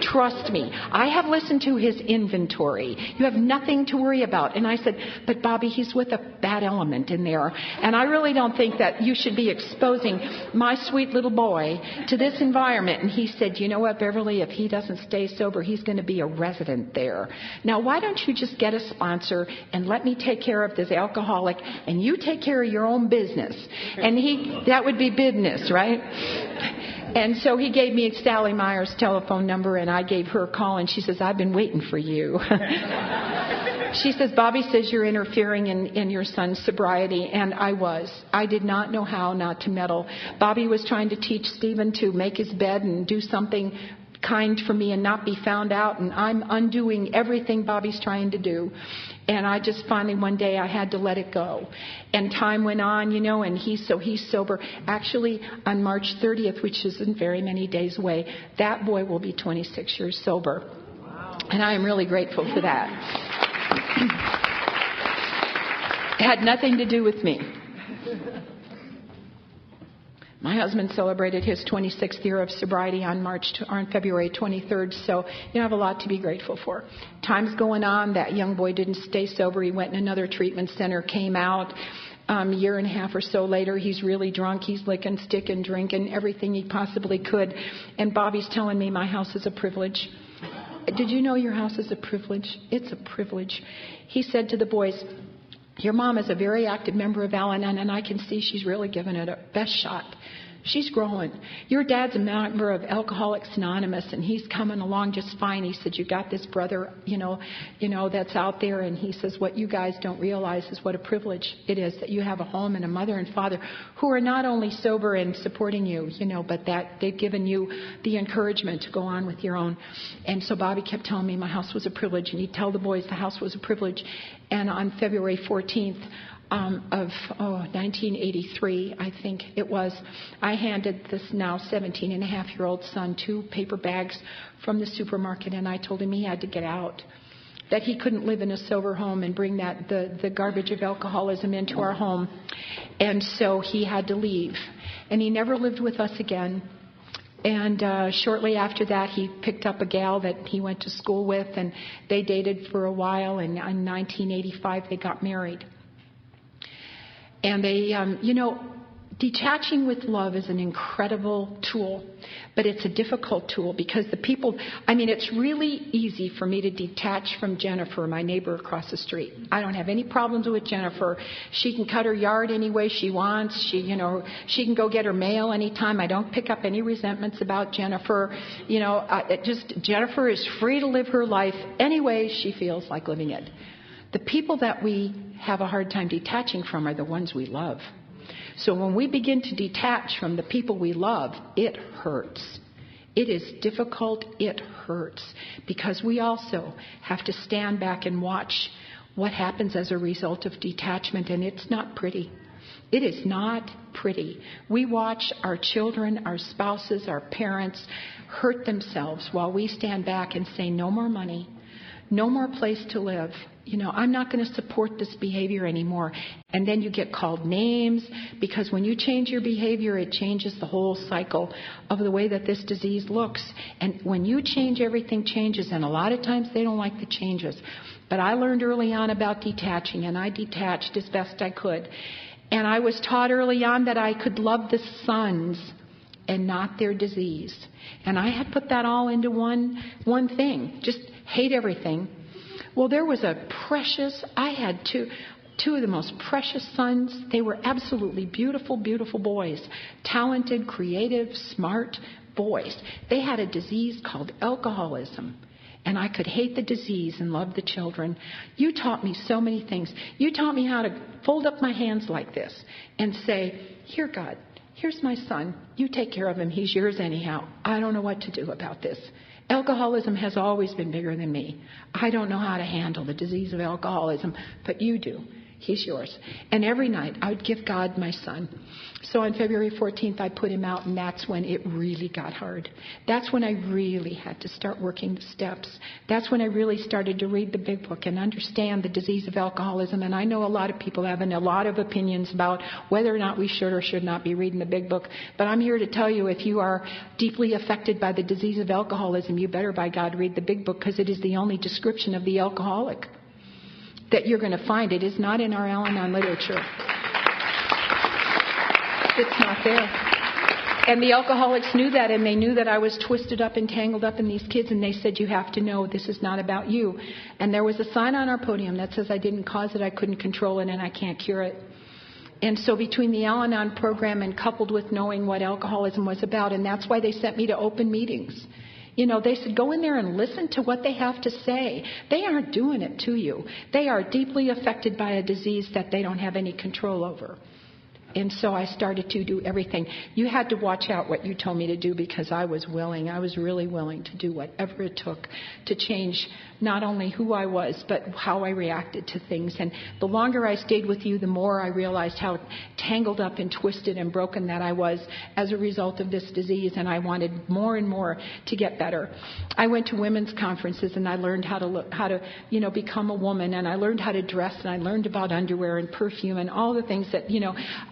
Speaker 1: Trust me. I have listened to his inventory. You have nothing to worry about. And I said, but Bobby, he's with a bad element in there. And I really don't think that you should be exposing my sweet little boy to this environment. And he said, you know what, Beverly, if he doesn't stay sober, he's going to be a resident there. Now, why don't you just get a sponsor and let me take care of this alcoholic, and you take care of your own business. And that would be business. Right? And so he gave me Sally Meyer's telephone number, and I gave her a call, and she says, I've been waiting for you. She says, Bobby says you're interfering in your son's sobriety, and I was. I did not know how not to meddle. Bobby was trying to teach Stephen to make his bed and do something kind for me and not be found out, and I'm undoing everything Bobby's trying to do. And I just finally one day I had to let it go. And time went on, and he's sober. Actually, on March 30th, which isn't very many days away, that boy will be 26 years sober. Wow. And I am really grateful for that. It had nothing to do with me. My husband celebrated his 26th year of sobriety on February 23rd, so I have a lot to be grateful for. Time's going on. That young boy didn't stay sober. He went in another treatment center, came out. A year and a half or so later, he's really drunk. He's licking, sticking, drinking, everything he possibly could. And Bobby's telling me my house is a privilege. Did you know your house is a privilege? It's a privilege. He said to the boys, your mom is a very active member of Al-Anon, and I can see she's really given it a best shot. She's growing. Your dad's a member of Alcoholics Anonymous, and he's coming along just fine. He said, you got this brother, that's out there. And he says, what you guys don't realize is what a privilege it is that you have a home and a mother and father who are not only sober and supporting you, but that they've given you the encouragement to go on with your own. And so Bobby kept telling me my house was a privilege, and he'd tell the boys the house was a privilege. And on February 14th, of 1983, I think it was, I handed this now 17-and-a-half-year-old son 2 paper bags from the supermarket, and I told him he had to get out, that he couldn't live in a sober home and bring the garbage of alcoholism into our home. And so he had to leave. And he never lived with us again. And shortly after that, he picked up a gal that he went to school with, and they dated for a while, and in 1985 they got married. And they, detaching with love is an incredible tool, but it's a difficult tool because it's really easy for me to detach from Jennifer, my neighbor across the street. I don't have any problems with Jennifer. She can cut her yard any way she wants. She can go get her mail anytime. I don't pick up any resentments about Jennifer. Jennifer is free to live her life any way she feels like living it. The people that we have a hard time detaching from are the ones we love. So when we begin to detach from the people we love, it hurts. It is difficult. It hurts because we also have to stand back and watch what happens as a result of detachment, and it's not pretty. It is not pretty. We watch our children, our spouses, our parents hurt themselves while we stand back and say, no more money, no more place to live. I'm not going to support this behavior anymore. And then you get called names because when you change your behavior, it changes the whole cycle of the way that this disease looks. And when you change, everything changes. And a lot of times they don't like the changes. But I learned early on about detaching, and I detached as best I could. And I was taught early on that I could love the sons and not their disease. And I had put that all into one thing, just hate everything. Well, there was I had two of the most precious sons. They were absolutely beautiful, beautiful boys, talented, creative, smart boys. They had a disease called alcoholism. And I could hate the disease and love the children. You taught me so many things. You taught me how to fold up my hands like this and say, here, God, here's my son. You take care of him. He's yours anyhow. I don't know what to do about this. Alcoholism has always been bigger than me. I don't know how to handle the disease of alcoholism, but you do. He's yours. And every night I would give God my son. So on February 14th, I put him out, and that's when it really got hard. That's when I really had to start working the steps. That's when I really started to read the big book and understand the disease of alcoholism. And I know a lot of people have a lot of opinions about whether or not we should or should not be reading the big book. But I'm here to tell you, if you are deeply affected by the disease of alcoholism, you better, by God, read the big book, because it is the only description of the alcoholic that you're going to find. It is not in our Al-Anon literature. It's not there. And the alcoholics knew that, and they knew that I was twisted up and tangled up in these kids, and they said, you have to know this is not about you. And there was a sign on our podium that says I didn't cause it, I couldn't control it, and I can't cure it. And so between the Al-Anon program and coupled with knowing what alcoholism was about, and that's why they sent me to open meetings. They said, go in there and listen to what they have to say. They aren't doing it to you. They are deeply affected by a disease that they don't have any control over. And so I started to do everything. You had to watch out what you told me to do, because I was willing. I was really willing to do whatever it took to change not only who I was, but how I reacted to things. And the longer I stayed with you, the more I realized how tangled up and twisted and broken that I was as a result of this disease. And I wanted more and more to get better. I went to women's conferences, and I learned how to become a woman. And I learned how to dress, and I learned about underwear and perfume and all the things that,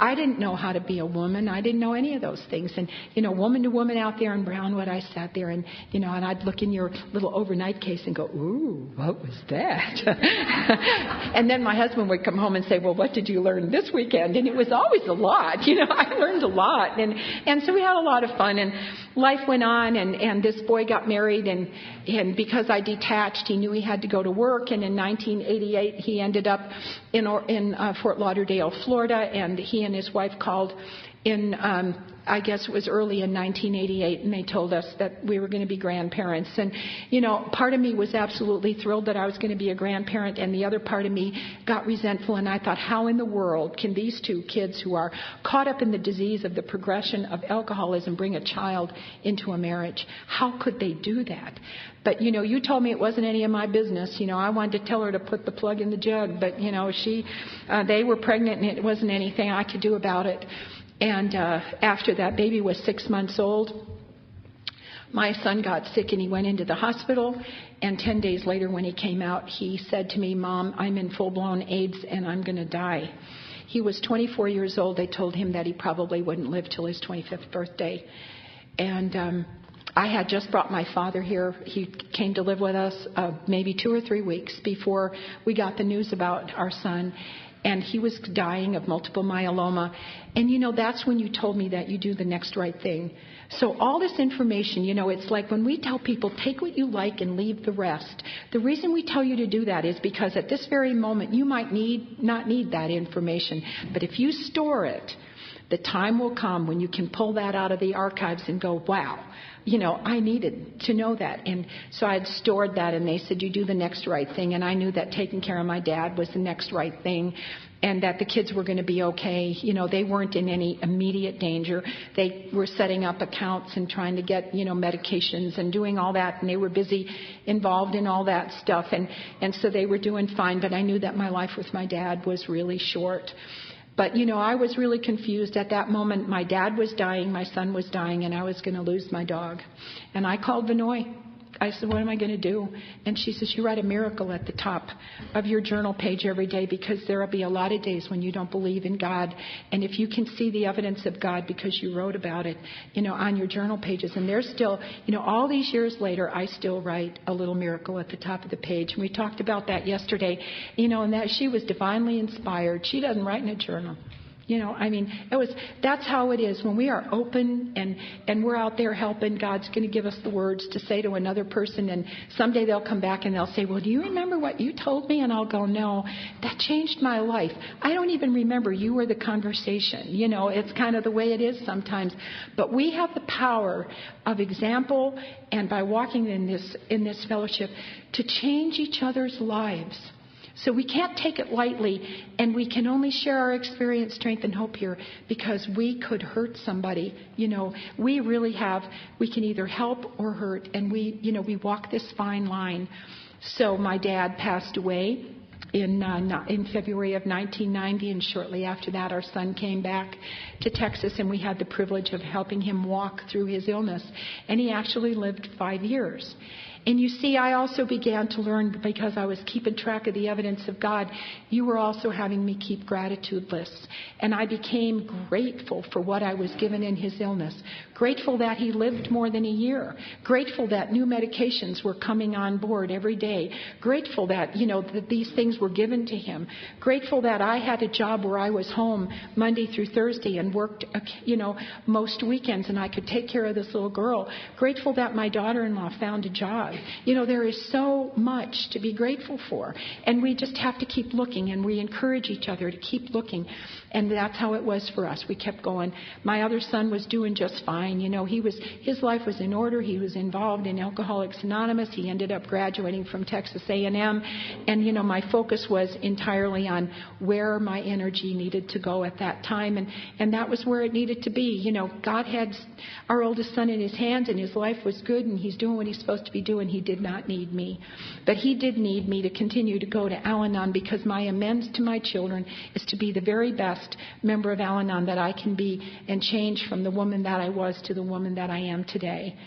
Speaker 1: I didn't know how to be a woman. I didn't know any of those things. And, woman to woman out there in Brownwood, I sat there and, and I'd look in your little overnight case and go, ooh, what was that? And then my husband would come home and say, well, what did you learn this weekend? And it was always a lot. I learned a lot. And so we had a lot of fun, and life went on, and this boy got married, and because I detached, he knew he had to go to work. And in 1988, he ended up in Fort Lauderdale, Florida, and he and his wife called in, I guess it was early in 1988, and they told us that we were going to be grandparents. And, part of me was absolutely thrilled that I was going to be a grandparent, and the other part of me got resentful, and I thought, how in the world can these two kids who are caught up in the disease of the progression of alcoholism bring a child into a marriage? How could they do that? But, you told me it wasn't any of my business. I wanted to tell her to put the plug in the jug, but, they were pregnant, and it wasn't anything I could do about it. And after that baby was 6 months old, my son got sick and he went into the hospital. And 10 days later when he came out, he said to me, "Mom, I'm in full-blown AIDS and I'm going to die." He was 24 years old. They told him that he probably wouldn't live till his 25th birthday. And I had just brought my father here. He came to live with us maybe 2 or 3 weeks before we got the news about our son. And he was dying of multiple myeloma. And, that's when you told me that you do the next right thing. So all this information, it's like when we tell people, take what you like and leave the rest. The reason we tell you to do that is because at this very moment, you might not need that information. But if you store it, the time will come when you can pull that out of the archives and go, wow, I needed to know that. And so I had stored that, and they said, you do the next right thing. And I knew that taking care of my dad was the next right thing, and that the kids were going to be okay. They weren't in any immediate danger. They were setting up accounts and trying to get, medications and doing all that. And they were busy involved in all that stuff. And so they were doing fine. But I knew that my life with my dad was really short. But, I was really confused at that moment. My dad was dying, my son was dying, and I was going to lose my dog. And I called Vinoy. I said, what am I going to do? And she says, you write a miracle at the top of your journal page every day, because there will be a lot of days when you don't believe in God. And if you can see the evidence of God because you wrote about it, on your journal pages. And there's still, all these years later, I still write a little miracle at the top of the page. And we talked about that yesterday, and that she was divinely inspired. She doesn't write in a journal. That's how it is. When we are open and we're out there helping, God's going to give us the words to say to another person. And someday they'll come back and they'll say, well, do you remember what you told me? And I'll go, no, that changed my life. I don't even remember. You were the conversation. It's kind of the way it is sometimes. But we have the power of example, and by walking in this fellowship, to change each other's lives. So we can't take it lightly, and we can only share our experience, strength, and hope here because we could hurt somebody. We really we can either help or hurt, and we walk this fine line. So my dad passed away in February of 1990, and shortly after that our son came back to Texas, and we had the privilege of helping him walk through his illness, and he actually lived 5 years. And you see, I also began to learn, because I was keeping track of the evidence of God, you were also having me keep gratitude lists. And I became grateful for what I was given in his illness. Grateful that he lived more than a year. Grateful that new medications were coming on board every day. Grateful that, that these things were given to him. Grateful that I had a job where I was home Monday through Thursday and worked, most weekends, and I could take care of this little girl. Grateful that my daughter-in-law found a job. There is so much to be grateful for. And we just have to keep looking, and we encourage each other to keep looking. And that's how it was for us. We kept going. My other son was doing just fine. His life was in order. He was involved in Alcoholics Anonymous. He ended up graduating from Texas A&M. And, my focus was entirely on where my energy needed to go at that time. And that was where it needed to be. God had our oldest son in his hands, and his life was good, and he's doing what he's supposed to be doing. He did not need me. But he did need me to continue to go to Al-Anon, because my amends to my children is to be the very best member of Al-Anon that I can be, and change from the woman that I was to the woman that I am today.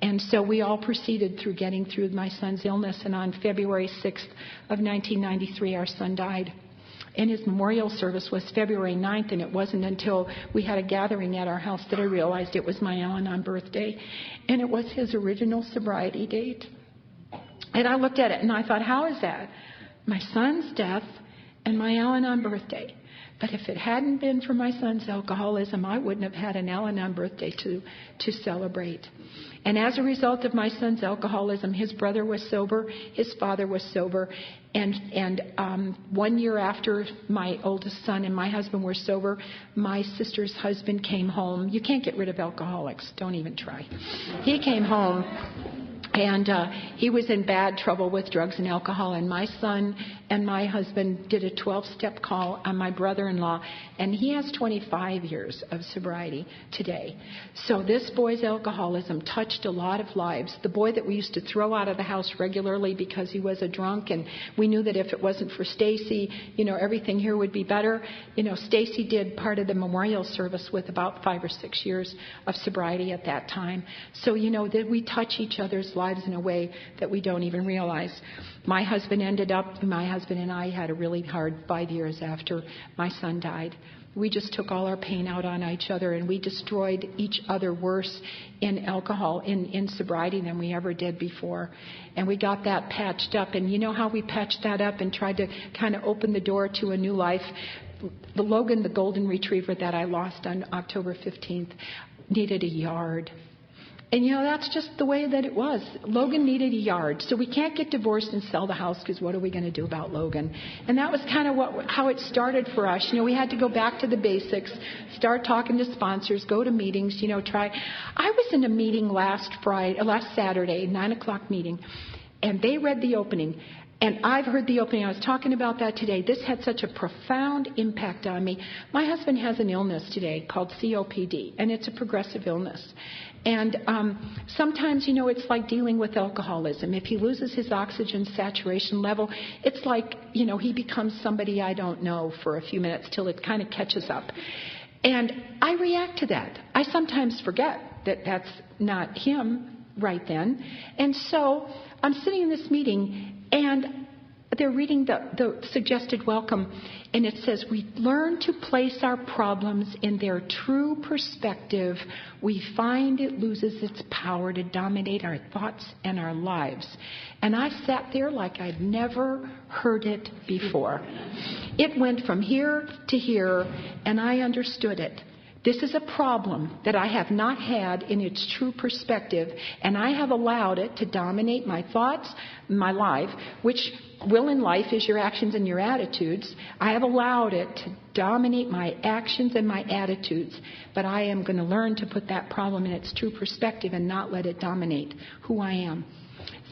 Speaker 1: And so we all proceeded through getting through my son's illness. And on February 6th of 1993, our son died. And his memorial service was February 9th, and it wasn't until we had a gathering at our house that I realized it was my Al-Anon birthday. And it was his original sobriety date. And I looked at it and I thought, how is that? My son's death and my Al-Anon birthday. But if it hadn't been for my son's alcoholism, I wouldn't have had an Al-Anon birthday to celebrate. And as a result of my son's alcoholism, his brother was sober, his father was sober, and 1 year after my oldest son and my husband were sober, my sister's husband came home. You can't get rid of alcoholics. Don't even try. He came home. And he was in bad trouble with drugs and alcohol. And my son and my husband did a 12-step call on my brother-in-law. And he has 25 years of sobriety today. So this boy's alcoholism touched a lot of lives. The boy that we used to throw out of the house regularly because he was a drunk. And we knew that if it wasn't for Stacy, everything here would be better. Stacy did part of the memorial service with about 5 or 6 years of sobriety at that time. So, that we touch each other's lives in a way that we don't even realize. My husband and I had a really hard 5 years after my son died. We just took all our pain out on each other, and we destroyed each other worse in alcohol, in sobriety than we ever did before. And we got that patched up. And you know how we patched that up and tried to kind of open the door to a new life? Logan, the golden retriever that I lost on October 15th, needed a yard. And, that's just the way that it was. Logan needed a yard. So we can't get divorced and sell the house because what are we going to do about Logan? And that was kind of how it started for us. We had to go back to the basics, start talking to sponsors, go to meetings, try. I was in a meeting last Saturday, 9 o'clock meeting, and they read the opening. And I've heard the opening. I was talking about that today. This had such a profound impact on me. My husband has an illness today called COPD, and it's a progressive illness. And sometimes, it's like dealing with alcoholism. If he loses his oxygen saturation level, it's like, he becomes somebody I don't know for a few minutes till it kind of catches up. And I react to that. I sometimes forget that that's not him right then. And so I'm sitting in this meeting, and they're reading the suggested welcome, and it says, we learn to place our problems in their true perspective. We find it loses its power to dominate our thoughts and our lives. And I sat there like I'd never heard it before. It went from here to here, and I understood it. This is a problem that I have not had in its true perspective, and I have allowed it to dominate my thoughts, my life, which will in life is your actions and your attitudes. I have allowed it to dominate my actions and my attitudes, but I am going to learn to put that problem in its true perspective and not let it dominate who I am.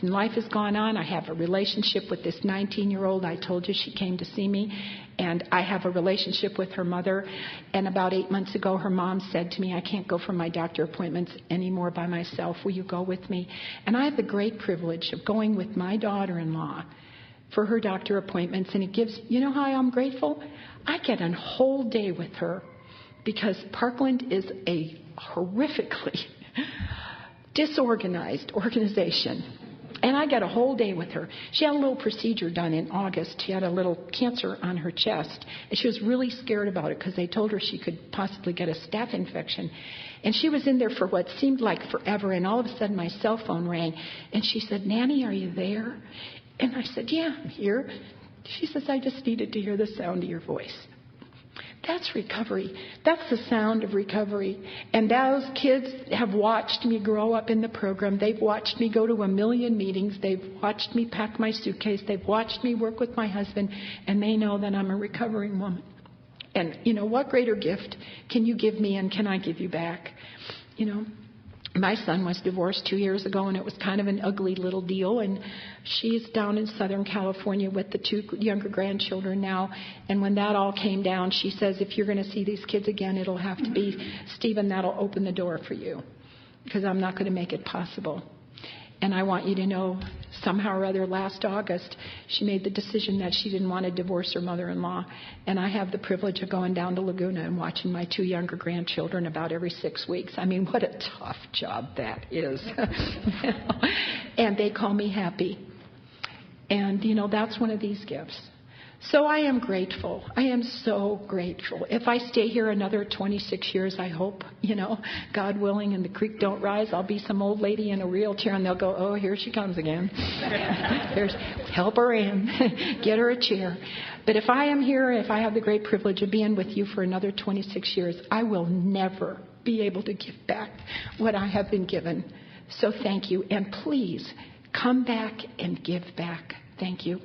Speaker 1: And life has gone on. I have a relationship with this 19-year-old. I told you she came to see me. And I have a relationship with her mother. And about 8 months ago, her mom said to me, I can't go for my doctor appointments anymore by myself. Will you go with me? And I have the great privilege of going with my daughter-in-law for her doctor appointments. And it gives, how I'm grateful? I get a whole day with her because Parkland is a horrifically disorganized organization. And I got a whole day with her. She had a little procedure done in August. She had a little cancer on her chest. And she was really scared about it because they told her she could possibly get a staph infection. And she was in there for what seemed like forever. And all of a sudden my cell phone rang. And she said, Nanny, are you there? And I said, yeah, I'm here. She says, I just needed to hear the sound of your voice. That's recovery. That's the sound of recovery. And those kids have watched me grow up in the program. They've watched me go to 1 million meetings. They've watched me pack my suitcase. They've watched me work with my husband. And they know that I'm a recovering woman. And, what greater gift can you give me and can I give you back? My son was divorced 2 years ago, and it was kind of an ugly little deal. And she's down in Southern California with the 2 younger grandchildren now. And when that all came down, she says, if you're going to see these kids again, it'll have to be, Stephen, that'll open the door for you because I'm not going to make it possible. And I want you to know, somehow or other, last August, she made the decision that she didn't want to divorce her mother-in-law. And I have the privilege of going down to Laguna and watching my 2 younger grandchildren about every 6 weeks. I mean, what a tough job that is. And they call me happy. And, that's one of these gifts. So I am grateful. I am so grateful. If I stay here another 26 years, I hope, God willing, and the creek don't rise, I'll be some old lady in a wheelchair, and they'll go, oh, here she comes again. Help her in. Get her a chair. But if I am here, if I have the great privilege of being with you for another 26 years, I will never be able to give back what I have been given. So thank you. And please come back and give back. Thank you.